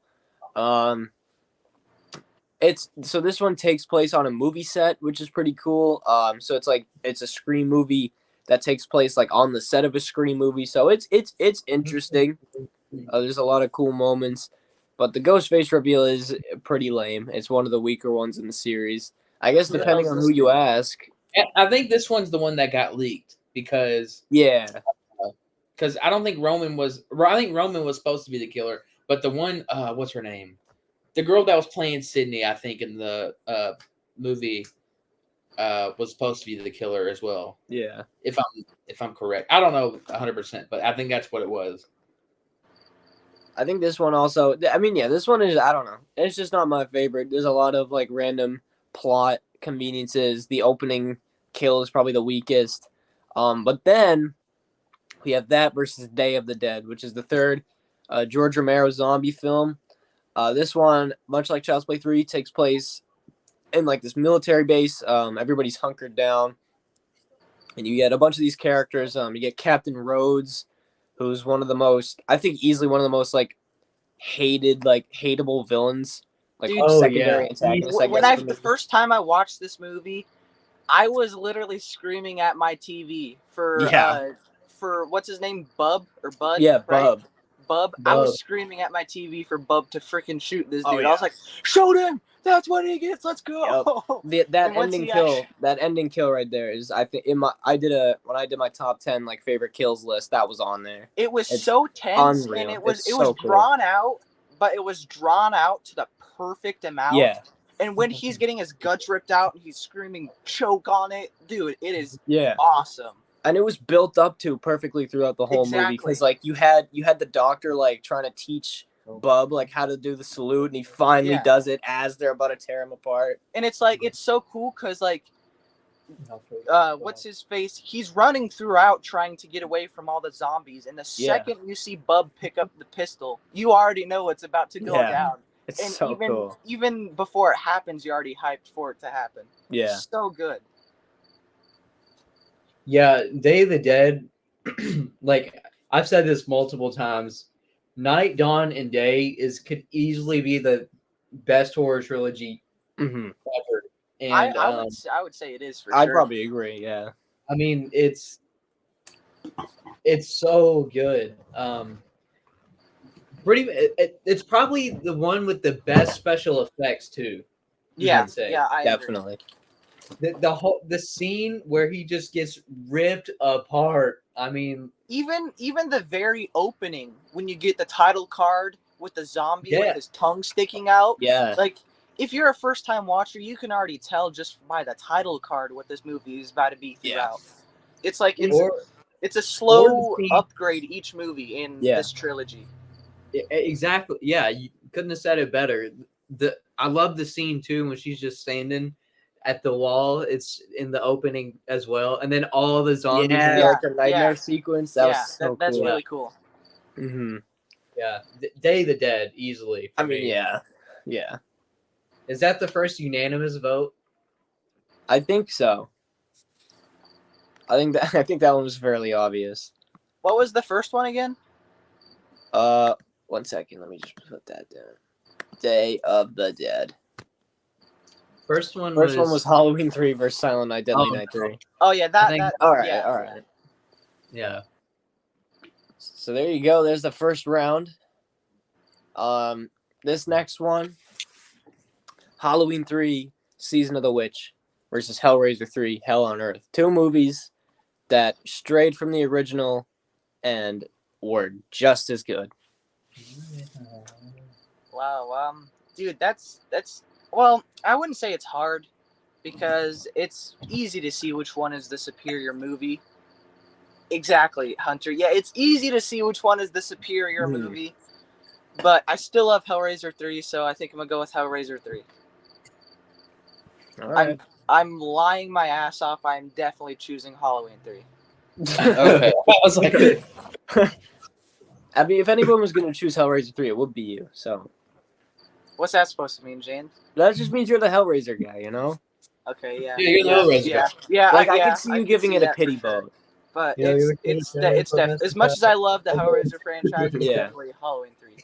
This one takes place on a movie set, which is pretty cool. So it's a Scream movie that takes place on the set of a Scream movie. So it's interesting. There's a lot of cool moments, but the Ghostface reveal is pretty lame. It's one of the weaker ones in the series, I guess, depending on who you ask. I think this one's the one that got leaked because I don't think Roman was. I think Roman was supposed to be the killer, but the one, what's her name? The girl that was playing Sydney, I think, in the movie, was supposed to be the killer as well. Yeah, if I'm correct, I don't know 100%, but I think that's what it was. I think this one also. I mean, this one is. I don't know. It's just not my favorite. There's a lot of random plot conveniences. The opening kill is probably the weakest. But then we have that versus Day of the Dead, which is the third George Romero zombie film. This one, much like Child's Play 3, takes place in this military base. Everybody's hunkered down, and you get a bunch of these characters. You get Captain Rhodes, who's one of the most, I think, easily one of the most hated, hateable villains, secondary antagonists. The first time I watched this movie, I was literally screaming at my TV for what's his name, Bub or Bud? Yeah, right? Bub. I was screaming at my TV for Bub to freaking shoot this dude. I was like, "Shoot him! That's what he gets. Let's go!" Yep. That ending kill right there is, I think, when I did my top 10 favorite kills list, that was on there. It was so tense, unreal. and it was drawn out, but it was drawn out to the perfect amount. Yeah. And when he's getting his guts ripped out and he's screaming "choke" on it, dude, it is awesome. And it was built up to perfectly throughout the whole movie, because you had the doctor trying to teach Bub how to do the salute, and he finally does it as they're about to tear him apart. And it's it's so cool because what's his face? He's running throughout trying to get away from all the zombies, and the second you see Bub pick up the pistol, you already know it's about to go down. It's so cool. Even before it happens, you're already hyped for it to happen. Yeah, so good. Yeah, Day of the Dead, I've said this multiple times, Night, Dawn, and Day could easily be the best horror trilogy ever. And I would say it is for sure. I'd probably agree, yeah. I mean, it's so good. It's probably the one with the best special effects too. Yeah, say. yeah, I definitely. agree. the scene where he just gets ripped apart. I mean, Even the very opening when you get the title card with the zombie Yeah. with his tongue sticking out. Yeah. Like, if you're a first time watcher, you can already tell just by the title card what this movie is about to be Yeah. throughout. It's like or it's a slow scene- upgrade each movie in Yeah. this trilogy. exactly, yeah, you couldn't have said it better. I love the scene too when she's just standing at the wall. It's in the opening as well, and then all the zombies. Yeah, Yeah, like the nightmare yeah. sequence. That was so that's cool. really cool. Mm-hmm. Yeah, Day of the Dead easily. For I mean, me. yeah. Is that the first unanimous vote? I think so. I think that one was fairly obvious. What was the first one again? 1 second. Let me just put that down. Day of the Dead. First one was Halloween 3 versus Silent Night, Deadly Night 3. Oh yeah, I think- All right, yeah. all right. Yeah. So there you go. There's the first round. This next one, Halloween 3, Season of the Witch versus Hellraiser 3, Hell on Earth. Two movies that strayed from the original and were just as good. Wow, dude, that's well, I wouldn't say it's hard because it's easy to see which one is the superior movie. Exactly, Hunter. Yeah, it's easy to see which one is the superior movie. But I still love Hellraiser 3, so I think I'm gonna go with Hellraiser 3. All right. I'm lying my ass off. I'm definitely choosing Halloween 3. Okay. I was like, I mean, if anyone was going to choose Hellraiser 3, it would be you. So What's that supposed to mean, James? that just means you're the Hellraiser guy, you know? Okay, yeah. Yeah, you're the Hellraiser guy. Yeah. Like, I yeah, could see you giving it a that pity for sure. vote. But Yeah, you're it's the as much as I love the Hellraiser franchise, it's Yeah. definitely Halloween 3.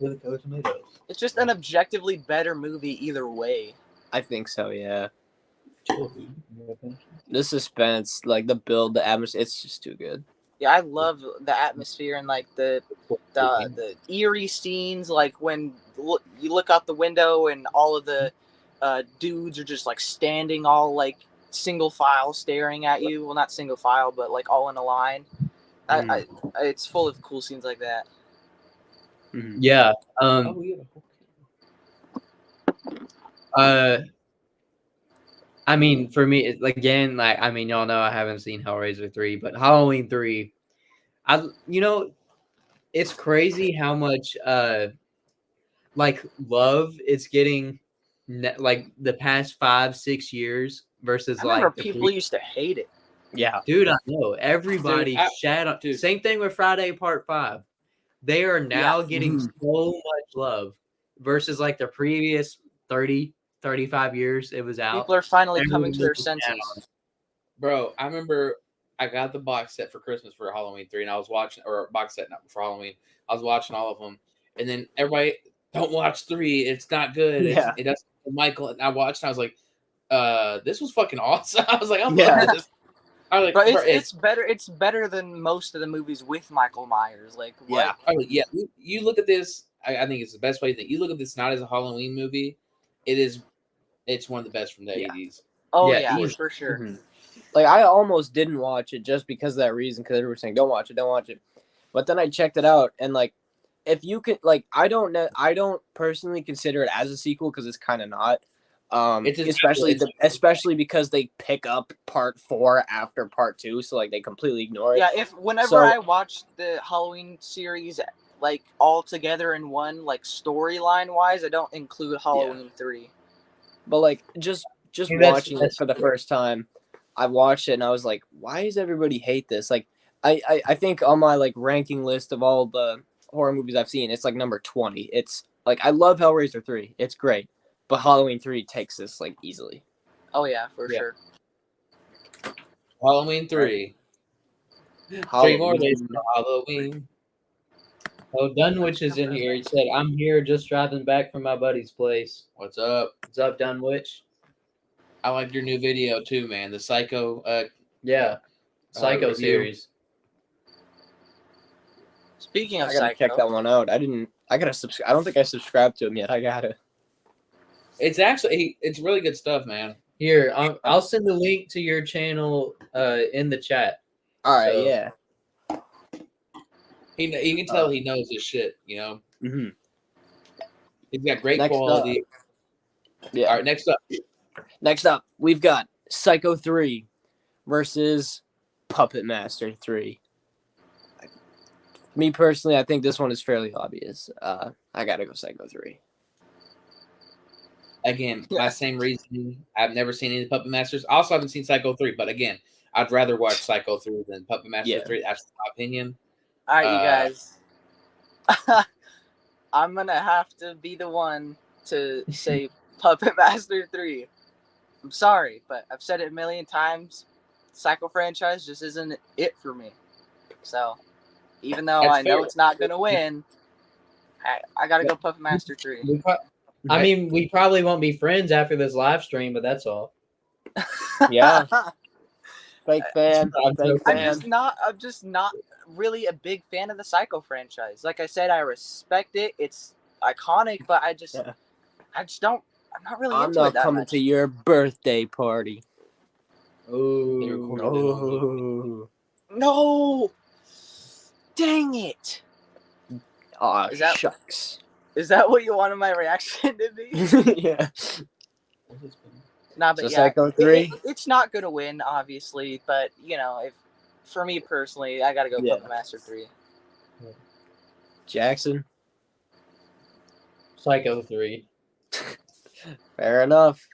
With the tomatoes. It's just an objectively better movie either way. I think so, yeah. The suspense, like the build, the atmosphere, it's just too good. Yeah, I love the atmosphere and like the eerie scenes, like when you look out the window and all of the dudes are just like standing all like single file staring at you. Well, not single file, but like all in a line. It's full of cool scenes like that. Mhm. Yeah. I mean, for me, again, like, I mean, y'all know I haven't seen Hellraiser 3, but Halloween 3, it's crazy how much, like, love it's getting, like, the past 5-6 years versus, I remember like, people used to hate it. Yeah. dude, I know. Everybody shat on. dude. Same thing with Friday Part 5. They are now getting Mhm. so much love versus, like, the previous 30-35 years it was out. People are finally Everyone coming to their was down. senses. bro, I remember I got the box set for Christmas for Halloween 3, and I was watching, or box set not for Halloween. I was watching all of them, and then everybody, don't watch 3. It's not good. Yeah. It doesn't. Michael, and I watched, and I was like, this was fucking awesome. I was like, I'm Yeah. loving this. I was like, But bro, it's better. It's better than most of the movies with Michael Myers. Like, Yeah. I was like, yeah. You look at this. I think it's the best way to think. You look at this not as a Halloween movie. It's one of the best from the Yeah. 80s. oh Yeah, yeah, easy. for sure. Mhm. Like, I almost didn't watch it just because of that reason, because everyone was saying, don't watch it. But then I checked it out, and, like, if you could, like, I don't personally consider it as a sequel, because it's kind of not. It's Especially because they pick up part 4 after part 2, so, like, they completely ignore it. Yeah, whenever I watch the Halloween series like all together in one, like storyline wise, I don't include Halloween 3. But, like, just think that's- watching it for the first time, I watched it and I was like, why does everybody hate this? Like, I think on my, like, ranking list of all the horror movies I've seen, it's like number 20. It's like, I love Hellraiser 3. It's great. But Halloween 3 takes this, like, easily. Oh yeah, for sure. Halloween 3. 3 more days for Halloween. Oh, Dunwich is in here. He said, I'm here just driving back from my buddy's place. What's up? What's up, Dunwich? I like your new video too, man. The Psycho. Yeah. Psycho review. series. Speaking of I gotta Psycho, check that one out. I gotta subscribe. I don't think I subscribed to him yet. I gotta. It's actually, it's really good stuff, man. Here, I'll send the link to your channel in the chat. All right, So- yeah. You can tell he knows his shit. You know, Mm-hmm. he's got great Next quality. Yeah. All right, next up. Next up, we've got Psycho 3 versus Puppet Master 3. Me personally, I think this one is fairly obvious. I gotta go Psycho 3. Again, my same reason. I've never seen any Puppet Masters. I also haven't seen Psycho 3, but again, I'd rather watch Psycho 3 than Puppet Master 3. That's my opinion. All right, you guys. I'm gonna have to be the one to say Puppet Master 3. I'm sorry, but I've said it a million times. Psycho franchise just isn't it for me. So, even though That's I know fair. it's not gonna win, I gotta go Puppet Master 3. I mean, we probably won't be friends after this live stream, but that's all. Yeah. Fake fan. Fake I'm fan. just not really a big fan of the Psycho franchise. Like I said, I respect it. It's iconic, but I just don't. I'm not really I'm into not it that coming much. to your birthday party. Oh, No, dang it! Aw, Is that- shucks. Is that what you wanted my reaction to be? Yeah. Nah, but So yeah, Psycho 3? it's not gonna win, obviously. But you know, if for me personally, I gotta go Yeah. Puppet Master 3. Jackson? Psycho 3. Fair enough.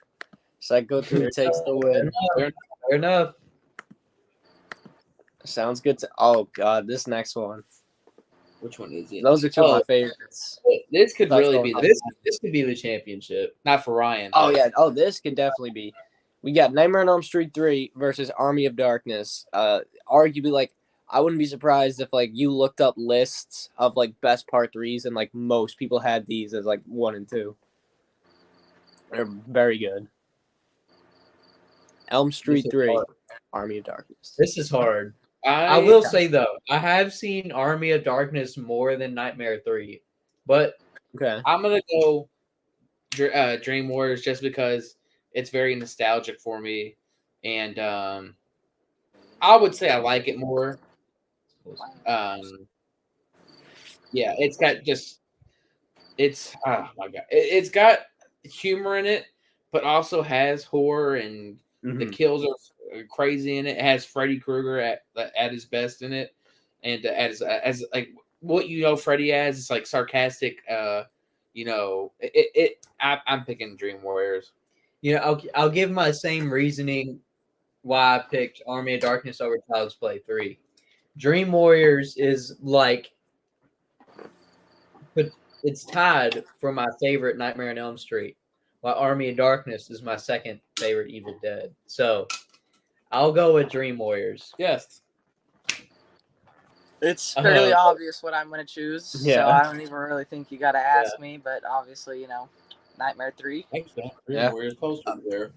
Psycho 3 takes the win. Fair enough. Sounds good to. Oh, God, this next one. Which one is it? Those are two of my favorites. This could That's really all. be the This could be the championship. not for Ryan. Oh, yeah. Oh, this could definitely be. We got Nightmare on Elm Street 3 versus Army of Darkness. Arguably, like, I wouldn't be surprised if, like, you looked up lists of, like, best part 3s and, like, most people had these as, like, 1 and 2. They're very good. Elm Street 3, hard. Army of Darkness. This is hard. I will say though, I have seen Army of Darkness more than Nightmare 3, but Okay. I'm gonna go Dream Warriors just because it's very nostalgic for me, and I would say I like it more. Yeah, it's got oh my god, it's got humor in it, but also has horror and the kills are crazy in it. It has Freddy Krueger at his best in it, and as like what you know Freddy as, it's like sarcastic. You know, I'm picking Dream Warriors. you know, I'll give my same reasoning why I picked Army of Darkness over Child's Play 3. Dream Warriors is like, but it's tied for my favorite Nightmare on Elm Street, while Army of Darkness is my second favorite Evil Dead. So I'll go with Dream Warriors. Yes. It's fairly obvious what I'm going to choose, Yeah. so I don't even really think you got to ask me, but obviously, you know, Nightmare 3. Dream Warriors close over there.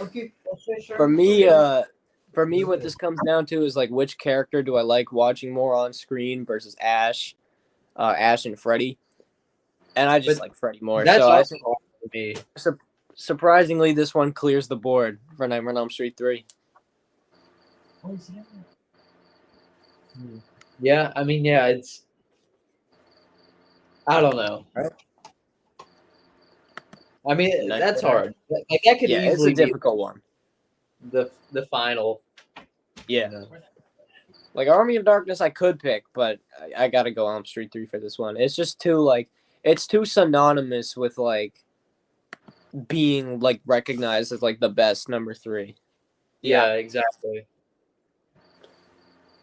Okay. For me, what this comes down to is like which character do I like watching more on screen versus Ash and Freddy, and I just like Freddy more. That's So I also think hard for me. surprisingly, this one clears the board for Nightmare on Elm Street 3. Yeah, I mean, yeah, it's. I don't know. Right. I mean, Nightmare. that's hard. Like that could Yeah, it's a easily be difficult one. the final. Yeah. Like Army of Darkness, I could pick, but I gotta go Elm Street 3 for this one. It's just too it's too synonymous with like being like recognized as like the best number 3. Yeah, exactly.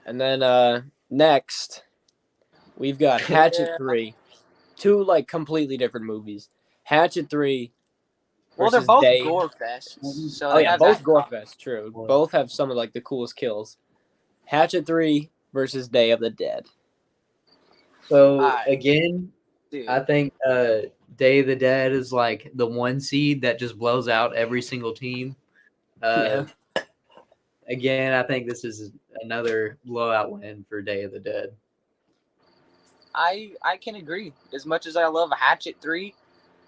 And then next, we've got Hatchet 3. Two like completely different movies. Hatchet 3. Well, they're versus both Day. gore fests. So Oh they yeah, have both that gore problem. fest. True. Both have some of like the coolest kills. Hatchet 3 versus Day of the Dead. So again, Dude. I think Day of the Dead is like the 1 seed that just blows out every single team. Again, I think this is another blowout win for Day of the Dead. I can agree. As much as I love Hatchet 3,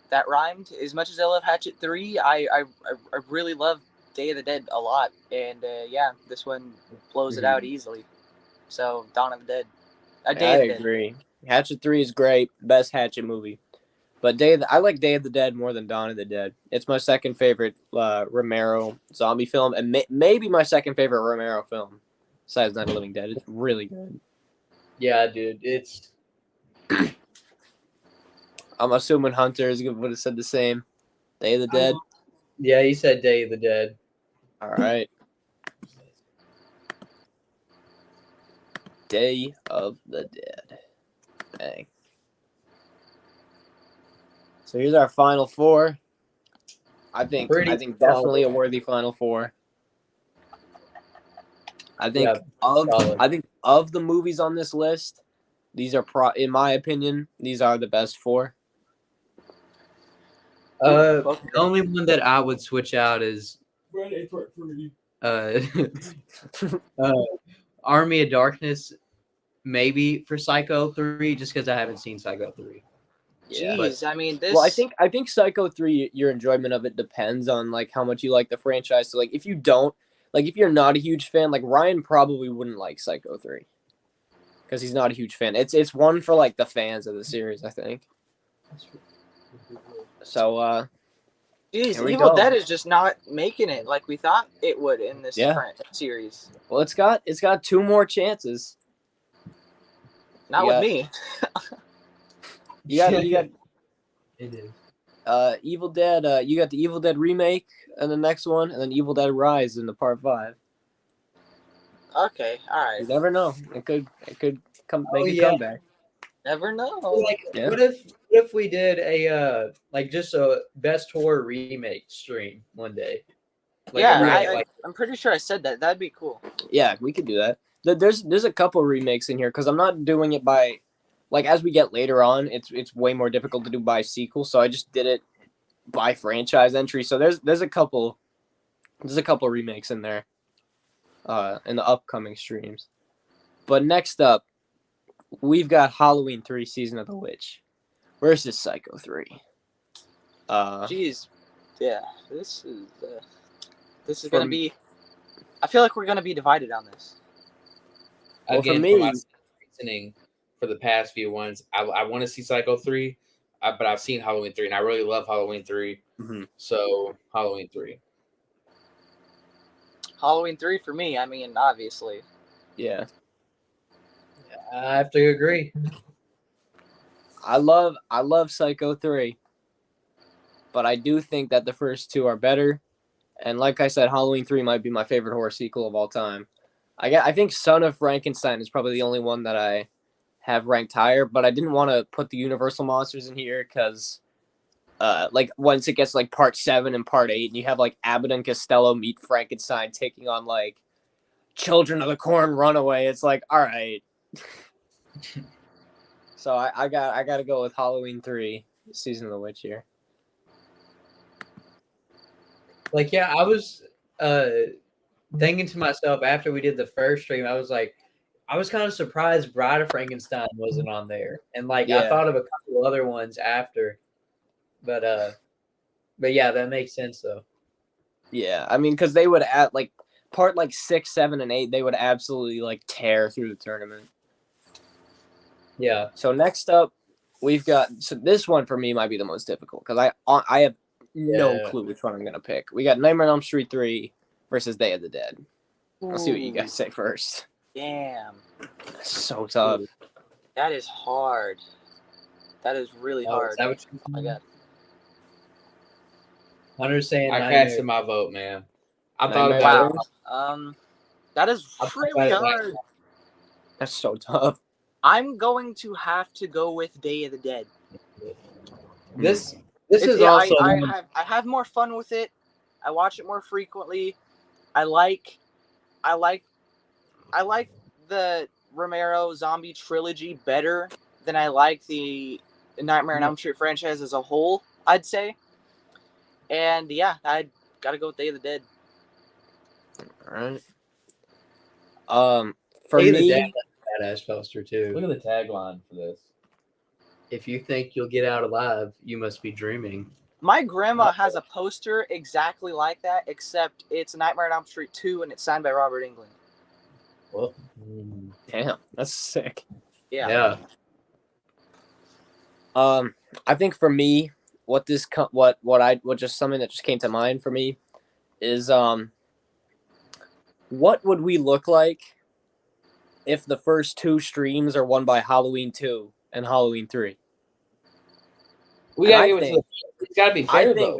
That rhymed. As much as I love Hatchet 3, I really love Day of the Dead a lot. And yeah, this one blows it out easily. So, Dawn of the Dead. Day I of the Dead. agree. Hatchet 3 is great. Best Hatchet movie. But I like Day of the Dead more than Dawn of the Dead. It's my second favorite Romero zombie film, and maybe my second favorite Romero film, besides Night of the Living Dead. It's really good. Yeah, dude. It's I'm assuming Hunter would have said the same. Day of the Dead. Yeah, he said Day of the Dead. All right. Day of the Dead. Dang. So here's our final four. I think definitely a worthy final four. I think of the movies on this list, these are in my opinion, these are the best four. The only one that I would switch out is Army of Darkness, maybe for Psycho 3, just because I haven't seen Psycho 3. Yeah, jeez, I mean, this. Well, I think Psycho 3, your enjoyment of it depends on like how much you like the franchise. So like if you don't, like if you're not a huge fan, like Ryan probably wouldn't like Psycho 3 because he's not a huge fan. It's one for like the fans of the series, I think. So jeez, Evil Dead is just not making it like we thought it would in this series. Well, it's got 2 more chances. Not with me. You got It is. Evil Dead. You got the Evil Dead remake and the next one, and then Evil Dead Rise in the part 5. Okay, all right. You never know. It could make a comeback. Never know. Like, what if we did a like just a best horror remake stream one day? Like, I'm pretty sure I said that. That'd be cool. Yeah, we could do that. There's a couple remakes in here because I'm not doing it by. Like as we get later on, it's way more difficult to do by sequel, so I just did it by franchise entry. So there's a couple remakes in there, in the upcoming streams. But next up, we've got Halloween 3: Season of the Witch versus Psycho 3. Jeez, yeah, this is gonna be. I feel like we're gonna be divided on this. Well, again, for me, reasoning. For the past few ones, I want to see Psycho 3, but I've seen Halloween 3, and I really love Halloween 3. Mm-hmm. So, Halloween 3. Halloween 3 for me, I mean, obviously. Yeah. I have to agree. I love Psycho 3, but I do think that the first 2 are better. And like I said, Halloween 3 might be my favorite horror sequel of all time. I think Son of Frankenstein is probably the only one that I have ranked higher, but I didn't want to put the Universal monsters in here because like once it gets like part 7 and part 8 and you have like Abbott and Costello meet Frankenstein taking on like Children of the Corn Runaway, it's like, all right. So I got to go with Halloween 3: Season of the Witch here. Like, yeah, I was thinking to myself after we did the first stream, I was kind of surprised Bride of Frankenstein wasn't on there. And I thought of a couple other ones after. But yeah, that makes sense though. Yeah, I mean, because they would add like part 6, 7, and 8, they would absolutely tear through the tournament. Yeah. So next up, we've got this one for me might be the most difficult because I have no clue which one I'm gonna pick. We got Nightmare on Elm Street 3 versus Day of the Dead. I'll see what you guys say first. Damn. That's so tough. That is hard. That is really hard. Is that what oh my god. Hunter's saying I casted my vote, man. I thought Nightmare. about it. That is really hard. That's so tough. I'm going to have to go with Day of the Dead. This is also I have more fun with it. I watch it more frequently. I like the Romero zombie trilogy better than I like the Nightmare on Elm Street franchise as a whole, I'd say. And yeah, I gotta go with Day of the Dead. All right. For Day me, of the Dead, badass poster too. Look at the tagline for this. If you think you'll get out alive, you must be dreaming. My grandma has a poster exactly like that, except it's Nightmare on Elm Street 2 and it's signed by Robert Englund. Well, Damn, that's sick. Yeah. I think for me, what just something that just came to mind for me is what would we look like if the first 2 streams are won by Halloween 2 and Halloween 3? we gotta give it to it's gotta be fair though.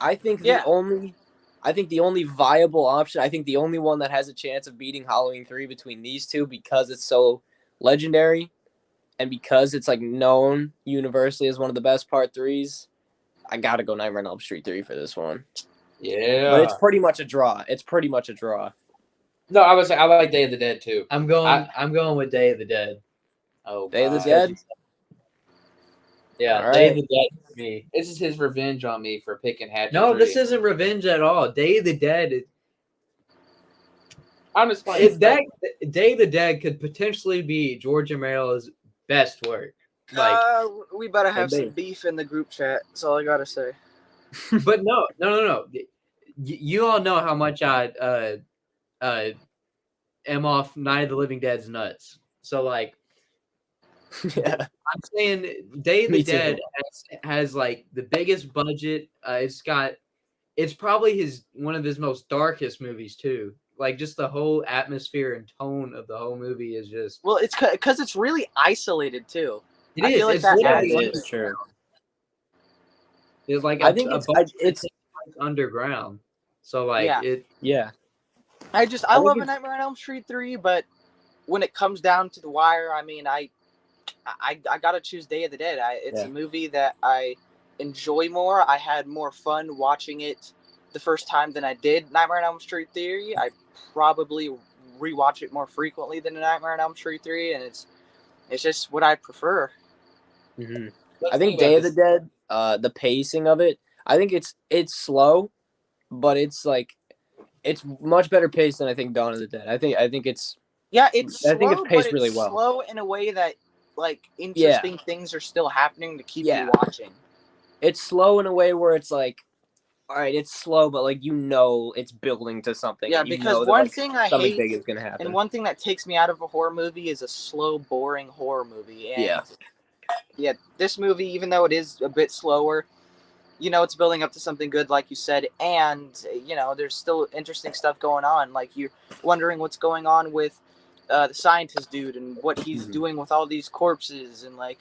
I think Yeah. the only viable option, I think the only one that has a chance of beating Halloween 3 between these two, because it's so legendary and because it's like known universally as one of the best part 3s, I gotta go Nightmare on Elm Street 3 for this one. Yeah. But it's pretty much a draw. No, I would say I like Day of the Dead too. I'm going with Day of the Dead. Oh, Day of the God. Dead? Yeah, All Day right. of the Dead for me. This is his revenge on me for picking Hatchet. No, 3. this isn't revenge at all. Day of the Dead. I'm just Day of the Dead could potentially be George Romero's best work. Like, We better have Could be. some beef in the group chat. That's all I gotta say. but no. You all know how much I am off Night of the Living Dead's nuts. So like, Yeah. I'm saying Day of the Me too. Dead has like the biggest budget. It's probably one of his most darkest movies too. Like just the whole atmosphere and tone of the whole movie is just. Well, it's because it's really isolated too. It I is. feel like It's that literally adds It's true. It's like I think it's underground. So like Yeah. yeah. I think love A it's- Nightmare on Elm Street 3, but when it comes down to the wire, I mean, I gotta choose Day of the Dead. It's Yeah. a movie that I enjoy more. I had more fun watching it the first time than I did Nightmare on Elm Street 3. I probably rewatch it more frequently than A Nightmare on Elm Street 3, and it's just what I prefer. Mhm. Let's I think about Day of the this. Dead, the pacing of it, I think it's slow, but it's like it's much better paced than I think Dawn of the Dead. I think it's Yeah, it's I think it's slow, paced but really it's well. slow in a way that like interesting things are still happening to keep Yeah. you watching. it's slow in a way where it's like, all right, it's slow, but like it's building to something. Yeah, and you because know that, one like, thing I something hate big is gonna happen. and one thing that takes me out of a horror movie is a slow, boring horror movie. And yeah, this movie, even though it is a bit slower, it's building up to something good, like you said, and there's still interesting stuff going on. Like you're wondering what's going on with the scientist dude and what he's Mhm. doing with all these corpses, and like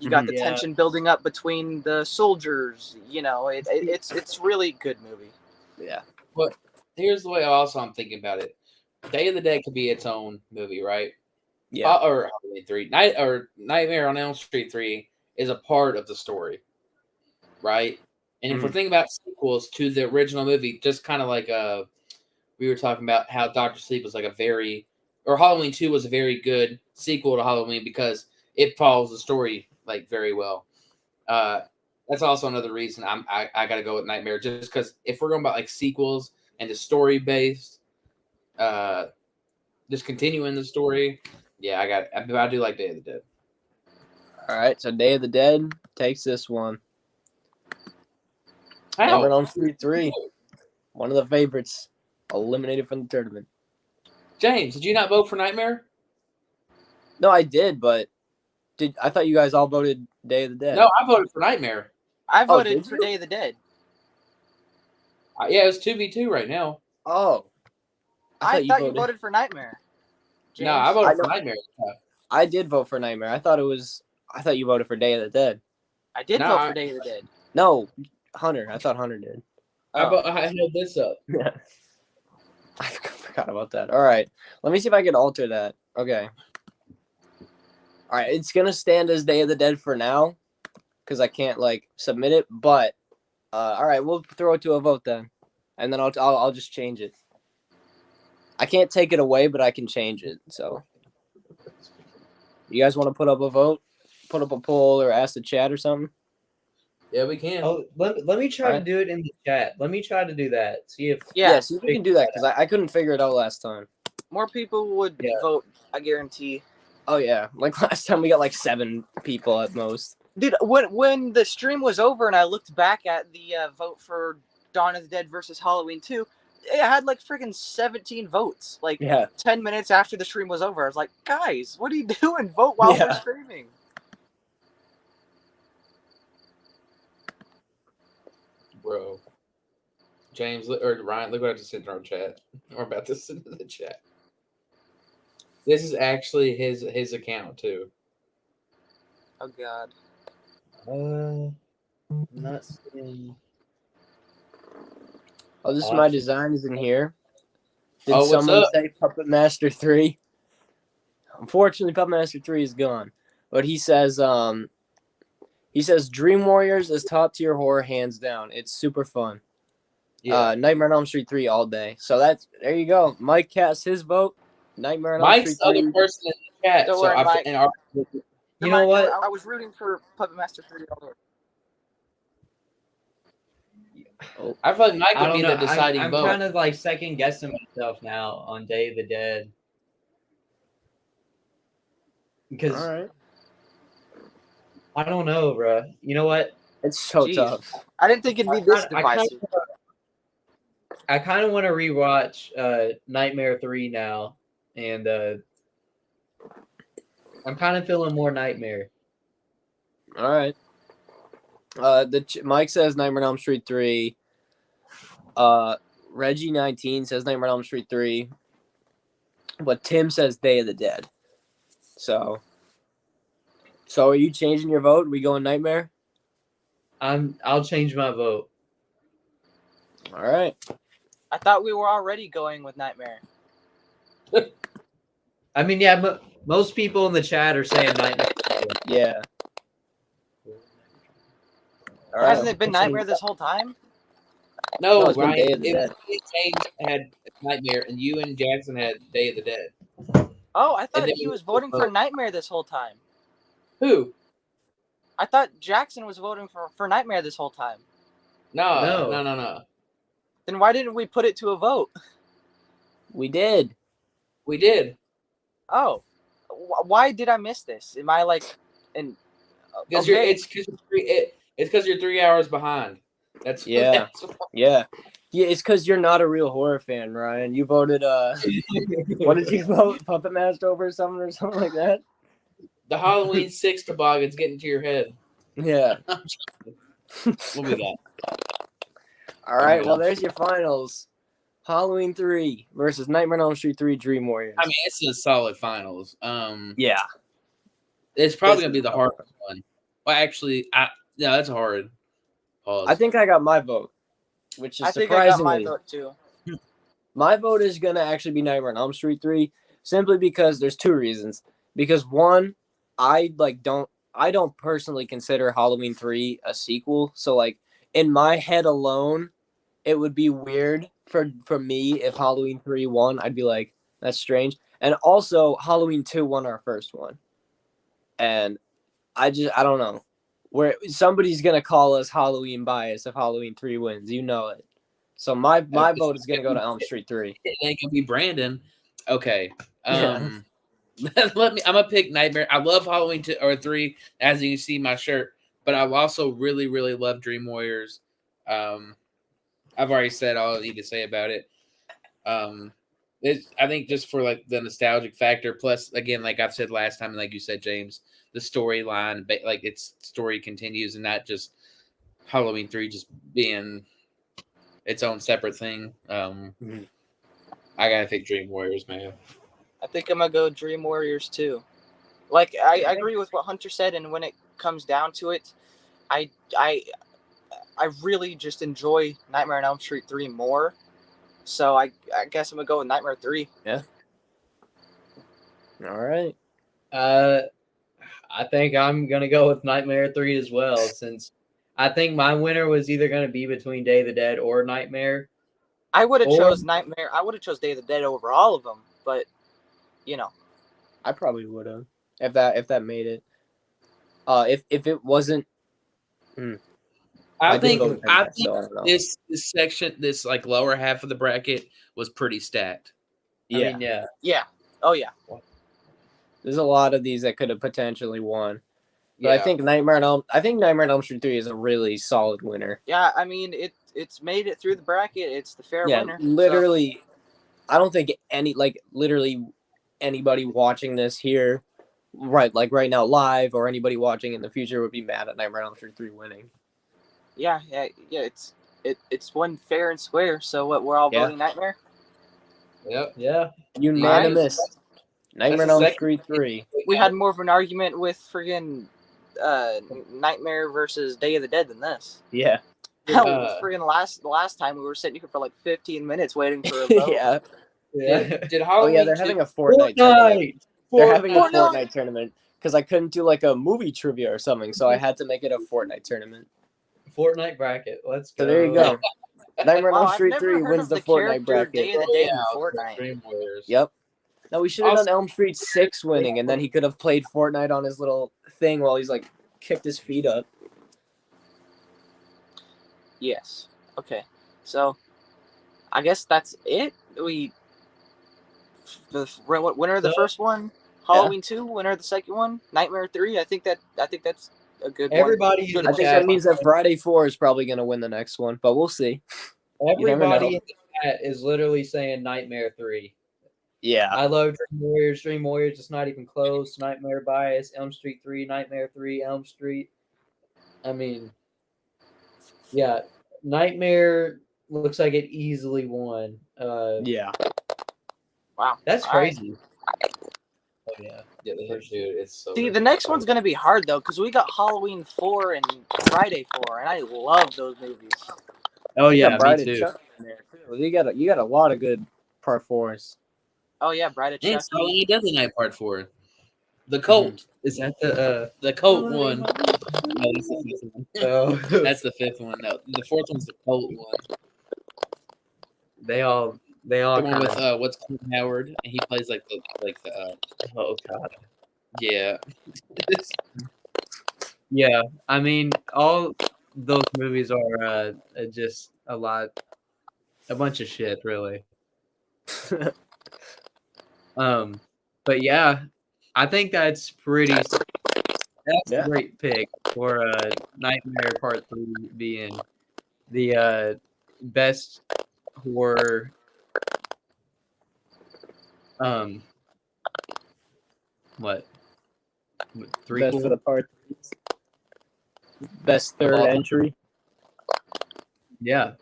you got the Yeah. tension building up between the soldiers. It's really good movie. Yeah. But here's the way also I'm thinking about it. Day of the Dead could be its own movie, right? Yeah. Or Halloween 3. Nightmare on Elm Street 3 is a part of the story, right? And if we're thinking about sequels to the original movie, just kind of like we were talking about how Dr. Sleep was like Halloween 2 was a very good sequel to Halloween because it follows the story like very well. That's also another reason I got to go with Nightmare, just because if we're going about like sequels and the story based, just continuing the story, yeah, I do like Day of the Dead. All right, so Day of the Dead takes this one. How? Nightmare on Elm Street 3, one of the favorites, eliminated from the tournament. James, did you not vote for Nightmare? No, I did, but I thought you guys all voted Day of the Dead. No, I voted for Nightmare. I voted did for you? Day of the Dead. Yeah, it's 2v2 right now. Oh. I thought you voted for Nightmare. James. No, I voted I for know. Nightmare. I did vote for Nightmare. I thought you voted for Day of the Dead. I did No, vote I- for Day of the Dead. No, Hunter. I thought Hunter did. Oh. I held this up. Yeah. I forgot about that. All right. Let me see if I can alter that. Okay. All right. It's going to stand as Day of the Dead for now because I can't submit it. But all right, we'll throw it to a vote then. And then I'll just change it. I can't take it away, but I can change it. So you guys want to put up a vote? Put up a poll or ask the chat or something? Yeah, we can. Oh, let me try to Alright. do it in the chat. Let me try to do that. See if Yeah, See if we can do that because I couldn't figure it out last time. more people would Yeah. vote, I guarantee. Oh, yeah. Like last time we got 7 people at most. Dude, when the stream was over and I looked back at the vote for Dawn of the Dead versus Halloween 2, it had like freaking 17 votes. Like 10 minutes after the stream was over, I was like, guys, what are you doing? Vote while we're streaming. Bro. James or Ryan, look what I just sent in our chat. We're about to send in the chat. This is actually his account too. Oh God. I'm not seeing. Oh, this is my designs in here. Did what's someone up? say Puppet Master 3? Unfortunately, Puppet Master 3 is gone. But he says Dream Warriors is top tier horror hands down. It's super fun. Yeah. Nightmare on Elm Street 3 all day. So there you go. Mike casts his vote. Nightmare on Elm Mike's Street 3. the other person in the chat. Don't So worry, Mike. You know what? I was rooting for Puppet Master 3 all over. I feel like Mike I would be don't the know. deciding I'm vote. kind of like second guessing myself now on Day of the Dead because All right. I don't know, bro. You know what? It's so Jeez. tough. I didn't think it'd be this divisive. I kind of want to rewatch Nightmare 3 now, and I'm kind of feeling more Nightmare. All right. Mike says Nightmare on Elm Street 3. Reggie 19 says Nightmare on Elm Street 3. But Tim says Day of the Dead. So are you changing your vote? We going Nightmare? I'll change my vote. All right. I thought we were already going with Nightmare. I mean, yeah, most people in the chat are saying Nightmare. Yeah. All right. Hasn't it been Nightmare this whole time? No, No, it's been Day Ryan. of the Dead. James had Nightmare, and you and Jackson had Day of the Dead. Oh, I thought then he was voting for Nightmare this whole time. Who? I thought Jackson was voting for Nightmare this whole time. No. Then why didn't we put it to a vote? We did. We did. Oh, why did I miss this? Am I like, Because okay. it's because you're 3 hours behind. That's Yeah. Yeah. Yeah, it's because you're not a real horror fan, Ryan. You voted, what did you vote? Puppet Master over something or something like that? The Halloween 6 toboggan's getting to your head. Yeah. What we got? All right, well, there's your finals. Halloween 3 versus Nightmare on Elm Street 3 Dream Warriors. I mean, it's a solid finals. Yeah. It's probably going to be the hardest one. Well, actually, that's hard. Pause. I think I got my vote, which is I think surprisingly. I got my vote too. My vote is going to actually be Nightmare on Elm Street 3 simply because there's two reasons. Because one, I don't personally consider Halloween 3 a sequel. So like in my head alone, it would be weird for me if Halloween 3 won. I'd be like, that's strange. And also Halloween 2 won our first one. And I don't know. Where somebody's gonna call us Halloween bias if Halloween 3 wins. You know it. So my vote is gonna go to Elm Street 3. It ain't gonna be Brandon. Okay. Yeah. I'm gonna pick Nightmare. I love Halloween 2 or 3, as you can see my shirt, but I also really, really love Dream Warriors. I've already said all I need to say about it. I think just for like the nostalgic factor, plus again, like I've said last time, and like you said, James, the storyline, like its story continues, and not just Halloween 3 just being its own separate thing. I gotta pick Dream Warriors, man. I think I'm gonna go Dream Warriors too. Like I agree with what Hunter said, and when it comes down to it, I really just enjoy Nightmare on Elm Street 3 more. So I guess I'm gonna go with Nightmare 3. Yeah. All right. I think I'm gonna go with Nightmare 3 as well, since I think my winner was either gonna be between Day of the Dead or Nightmare. I would have chose Nightmare. I would have chose Day of the Dead over all of them, but you know, I probably would have if that made it. If it wasn't. I think so this section, this like lower half of the bracket was pretty stacked. Yeah. I mean, yeah. yeah. Oh yeah. There's a lot of these that could have potentially won. But I think Nightmare on Elm Street 3 is a really solid winner. Yeah, I mean it's made it through the bracket. It's the fair Yeah, winner. literally, I don't think literally anybody watching this here, right now live, or anybody watching in the future would be mad at Nightmare on Elm Street 3 winning. Yeah. It's won fair and square. So what? We're all voting Nightmare. Yep. Yeah. Unanimous. Nightmare on the Elm second- Street 3. We had more of an argument with friggin' Nightmare versus Day of the Dead than this. Yeah. Hell, friggin' last time we were sitting here for like 15 minutes waiting for a vote. Yeah. Did Oh Halloween yeah, they're 2 having a Fortnite tournament. They're having a Fortnite. Fortnite tournament because I couldn't do like a movie trivia or something, so I had to make it a Fortnite tournament. Fortnite bracket. Let's go. So there you go. Nightmare on Elm I've Street never 3 heard wins of the the Fortnite character bracket. Day of the Dead in Fortnite. Dream Warriors. Yep. No, we should have Also- done Elm Street 6 winning, and then he could have played Fortnite on his little thing while he's like kicked his feet up. Yes. Okay. So, I guess that's it. The winner of the first one, Halloween 2. Winner of the second one, Nightmare 3. I think that's a good Everybody one. in I the think chat, that means that Friday 4 is probably going to win the next one, but we'll see. everybody know. in the chat is literally saying Nightmare 3. Yeah. I love Dream Warriors. It's not even close. Nightmare Bias, Elm Street 3, Nightmare 3, Elm Street. I mean, yeah, Nightmare looks like it easily won. Yeah. Wow. That's All right. crazy. Oh, yeah. Yeah, dude, it's so. See, good. the next one's gonna be hard though, because we got Halloween 4 and Friday 4, and I love those movies. Oh, You yeah, got Bride me of too. Chucky in there too. You got a lot of good part 4s. Oh yeah, Bride of Thanks, Chucky. Halloween Death Night Part 4. The cult. Is that The cult one. No, that's the fifth one. Oh, That's the fifth one. No, the fourth one's the cult one. they all The one kinda- with what's Clint Howard, and he plays like the oh god. yeah. Yeah, I mean, all those movies are just a bunch of shit, really. But yeah, I think that's Yeah. a great pick for Nightmare Part 3 being the best horror. What? Three Best for the part. Best third all- entry. Yeah.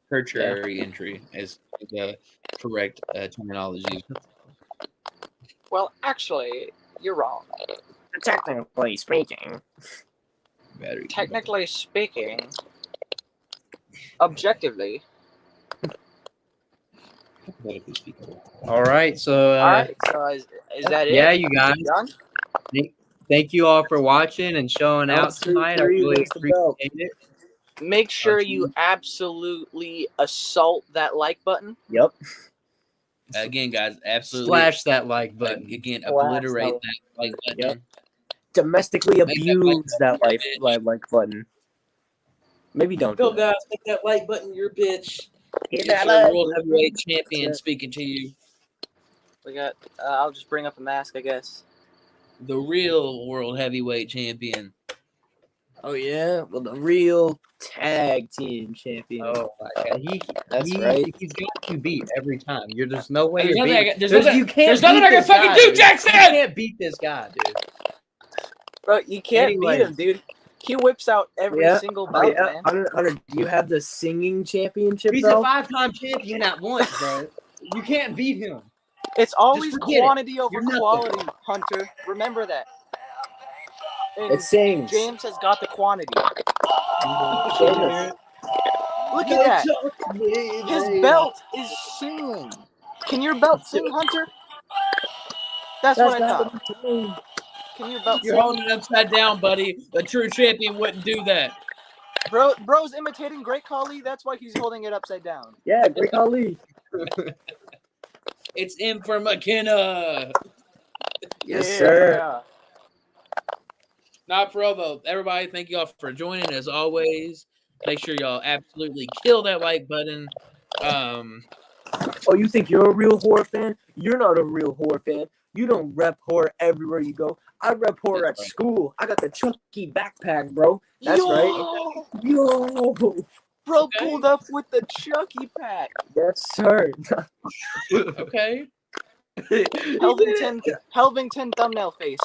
Tertiary entry is the correct terminology. Well, actually, you're wrong. Technically speaking. Battery. Technically speaking, objectively. Medically speaking. All right. So, All right. So is that it? yeah, you guys. Done? Thank you all for watching and showing Elm out Street tonight. I 3 really wins the belt. appreciate it. Make sure you absolutely assault that like button. Yep. Again, guys, absolutely. Slash that like Like, button. again, Slash obliterate that- that like button. Yep. Domestically Make that abuse that like like button. Maybe don't. Go, do that. guys, hit that like button, your bitch. Hit It's that your like world heavyweight champion That's it. speaking to you. We got. I'll just bring up a mask, I guess. The real world heavyweight champion. Oh yeah, well the real tag team champion. Oh my god, That's right. He's got you beat every time. There's no way There's you're nothing I beating. can- there's nothing- you can't there's nothing beat I can this fucking guy, do, dude. Jackson! You can't beat this guy, dude. Bro, you can't Anyway. beat him, dude. He whips out every Yeah. single Oh, bout, yeah. man. Hunter, do you have the singing championship? He's belt? a 5-time champion at once, bro. You can't beat him. It's always forget it. quantity over You're nothing. quality, Hunter. Remember that. And It sings. James has got the quantity. James. Look at that. His belt is singing. Can your belt sing, Hunter? That's what I thought. Can your belt You're sing? holding it upside down, buddy. A true champion wouldn't do that. Bro's imitating Great Khali. That's why he's holding it upside down. Yeah, Great Ali. It's in for McKenna. Yes, sir. Yeah. Not Provo. Everybody, thank y'all for joining as always. Make sure y'all absolutely kill that like button. Oh, you think you're a real horror fan? You're not a real horror fan. You don't rep horror everywhere you go. I rep horror at school. I got the chunky backpack, bro. That's right. Yo. Bro Okay. pulled up with the Chucky pack. Yes, sir. Okay. Helvington thumbnail face.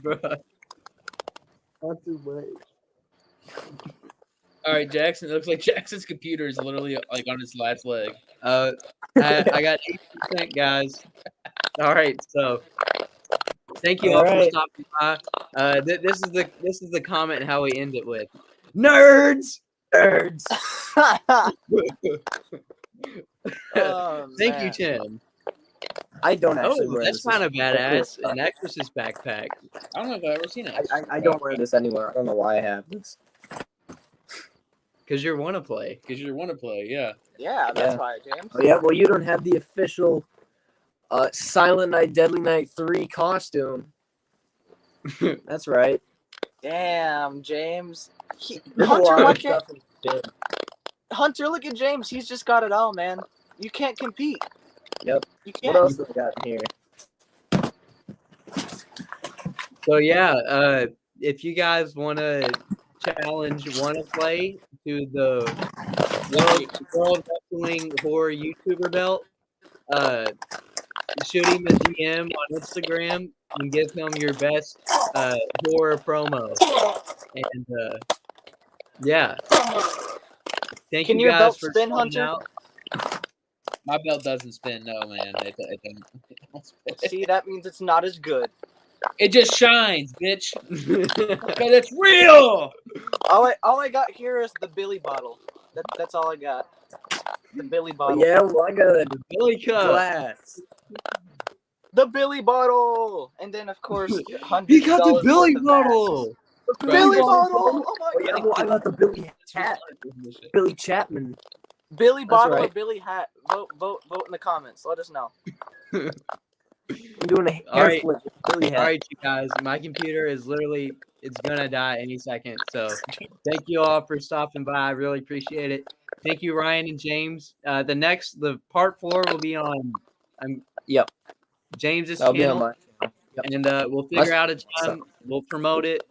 Bruh. Not too much. All right, Jackson. It looks like Jackson's computer is literally like on its last leg. I got 8%, guys. All right, so thank you all for stopping by. This is the comment and how we end it with nerds. Nerds. Oh, Thank you, man. Tim. I don't actually Oh, wear that's this. kind of badass. An exorcist backpack. I don't know if I've ever seen it. I don't wear this anywhere. I don't know why I have this. Because you want to play. Because you want to play, yeah. Yeah, that's Yeah. why, James. Oh yeah, well you don't have the official Silent Night, Deadly Night 3 costume. That's right. Damn, James. There's a Hunter, lot why of can't stuff in there. Hunter? Look at James. He's just got it all, man. You can't compete. Yep. You What can't. else do we got in here? So yeah, if you guys want to play to the World Wrestling Horror YouTuber belt, shoot him a DM on Instagram and give him your best horror promo. And yeah, thank Can you your guys belt for spin, coming Hunter? out. My belt doesn't spin. No, man. It don't spin. See, that means it's not as good. It just shines, bitch. Because it's real. All I got here is the Billy bottle. That's all I got. The Billy Oh, bottle. yeah, well I got a Billy Cup. glass. The Billy bottle, and then of course $100 He got the worth Billy of masks. bottle. Billy Bro, bottle. Oh my Oh, yeah, god. well, I got the Billy hat. Billy Chapman. Billy bottle or right. Billy hat? Vote in the comments. Let us know. I'm doing a hair All right. flip with Billy hat. All right, you guys. My computer is it's gonna die any second. So thank you all for stopping by. I really appreciate it. Thank you, Ryan and James. The part 4 will be on Yep. James's That'll be on channel, my. Yep. and we'll figure out a time. We'll promote it,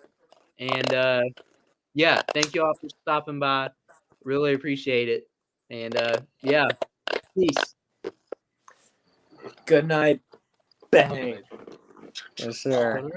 and yeah, thank you all for stopping by. Really appreciate it, and yeah, peace. Good night. Bang. Yes, sir.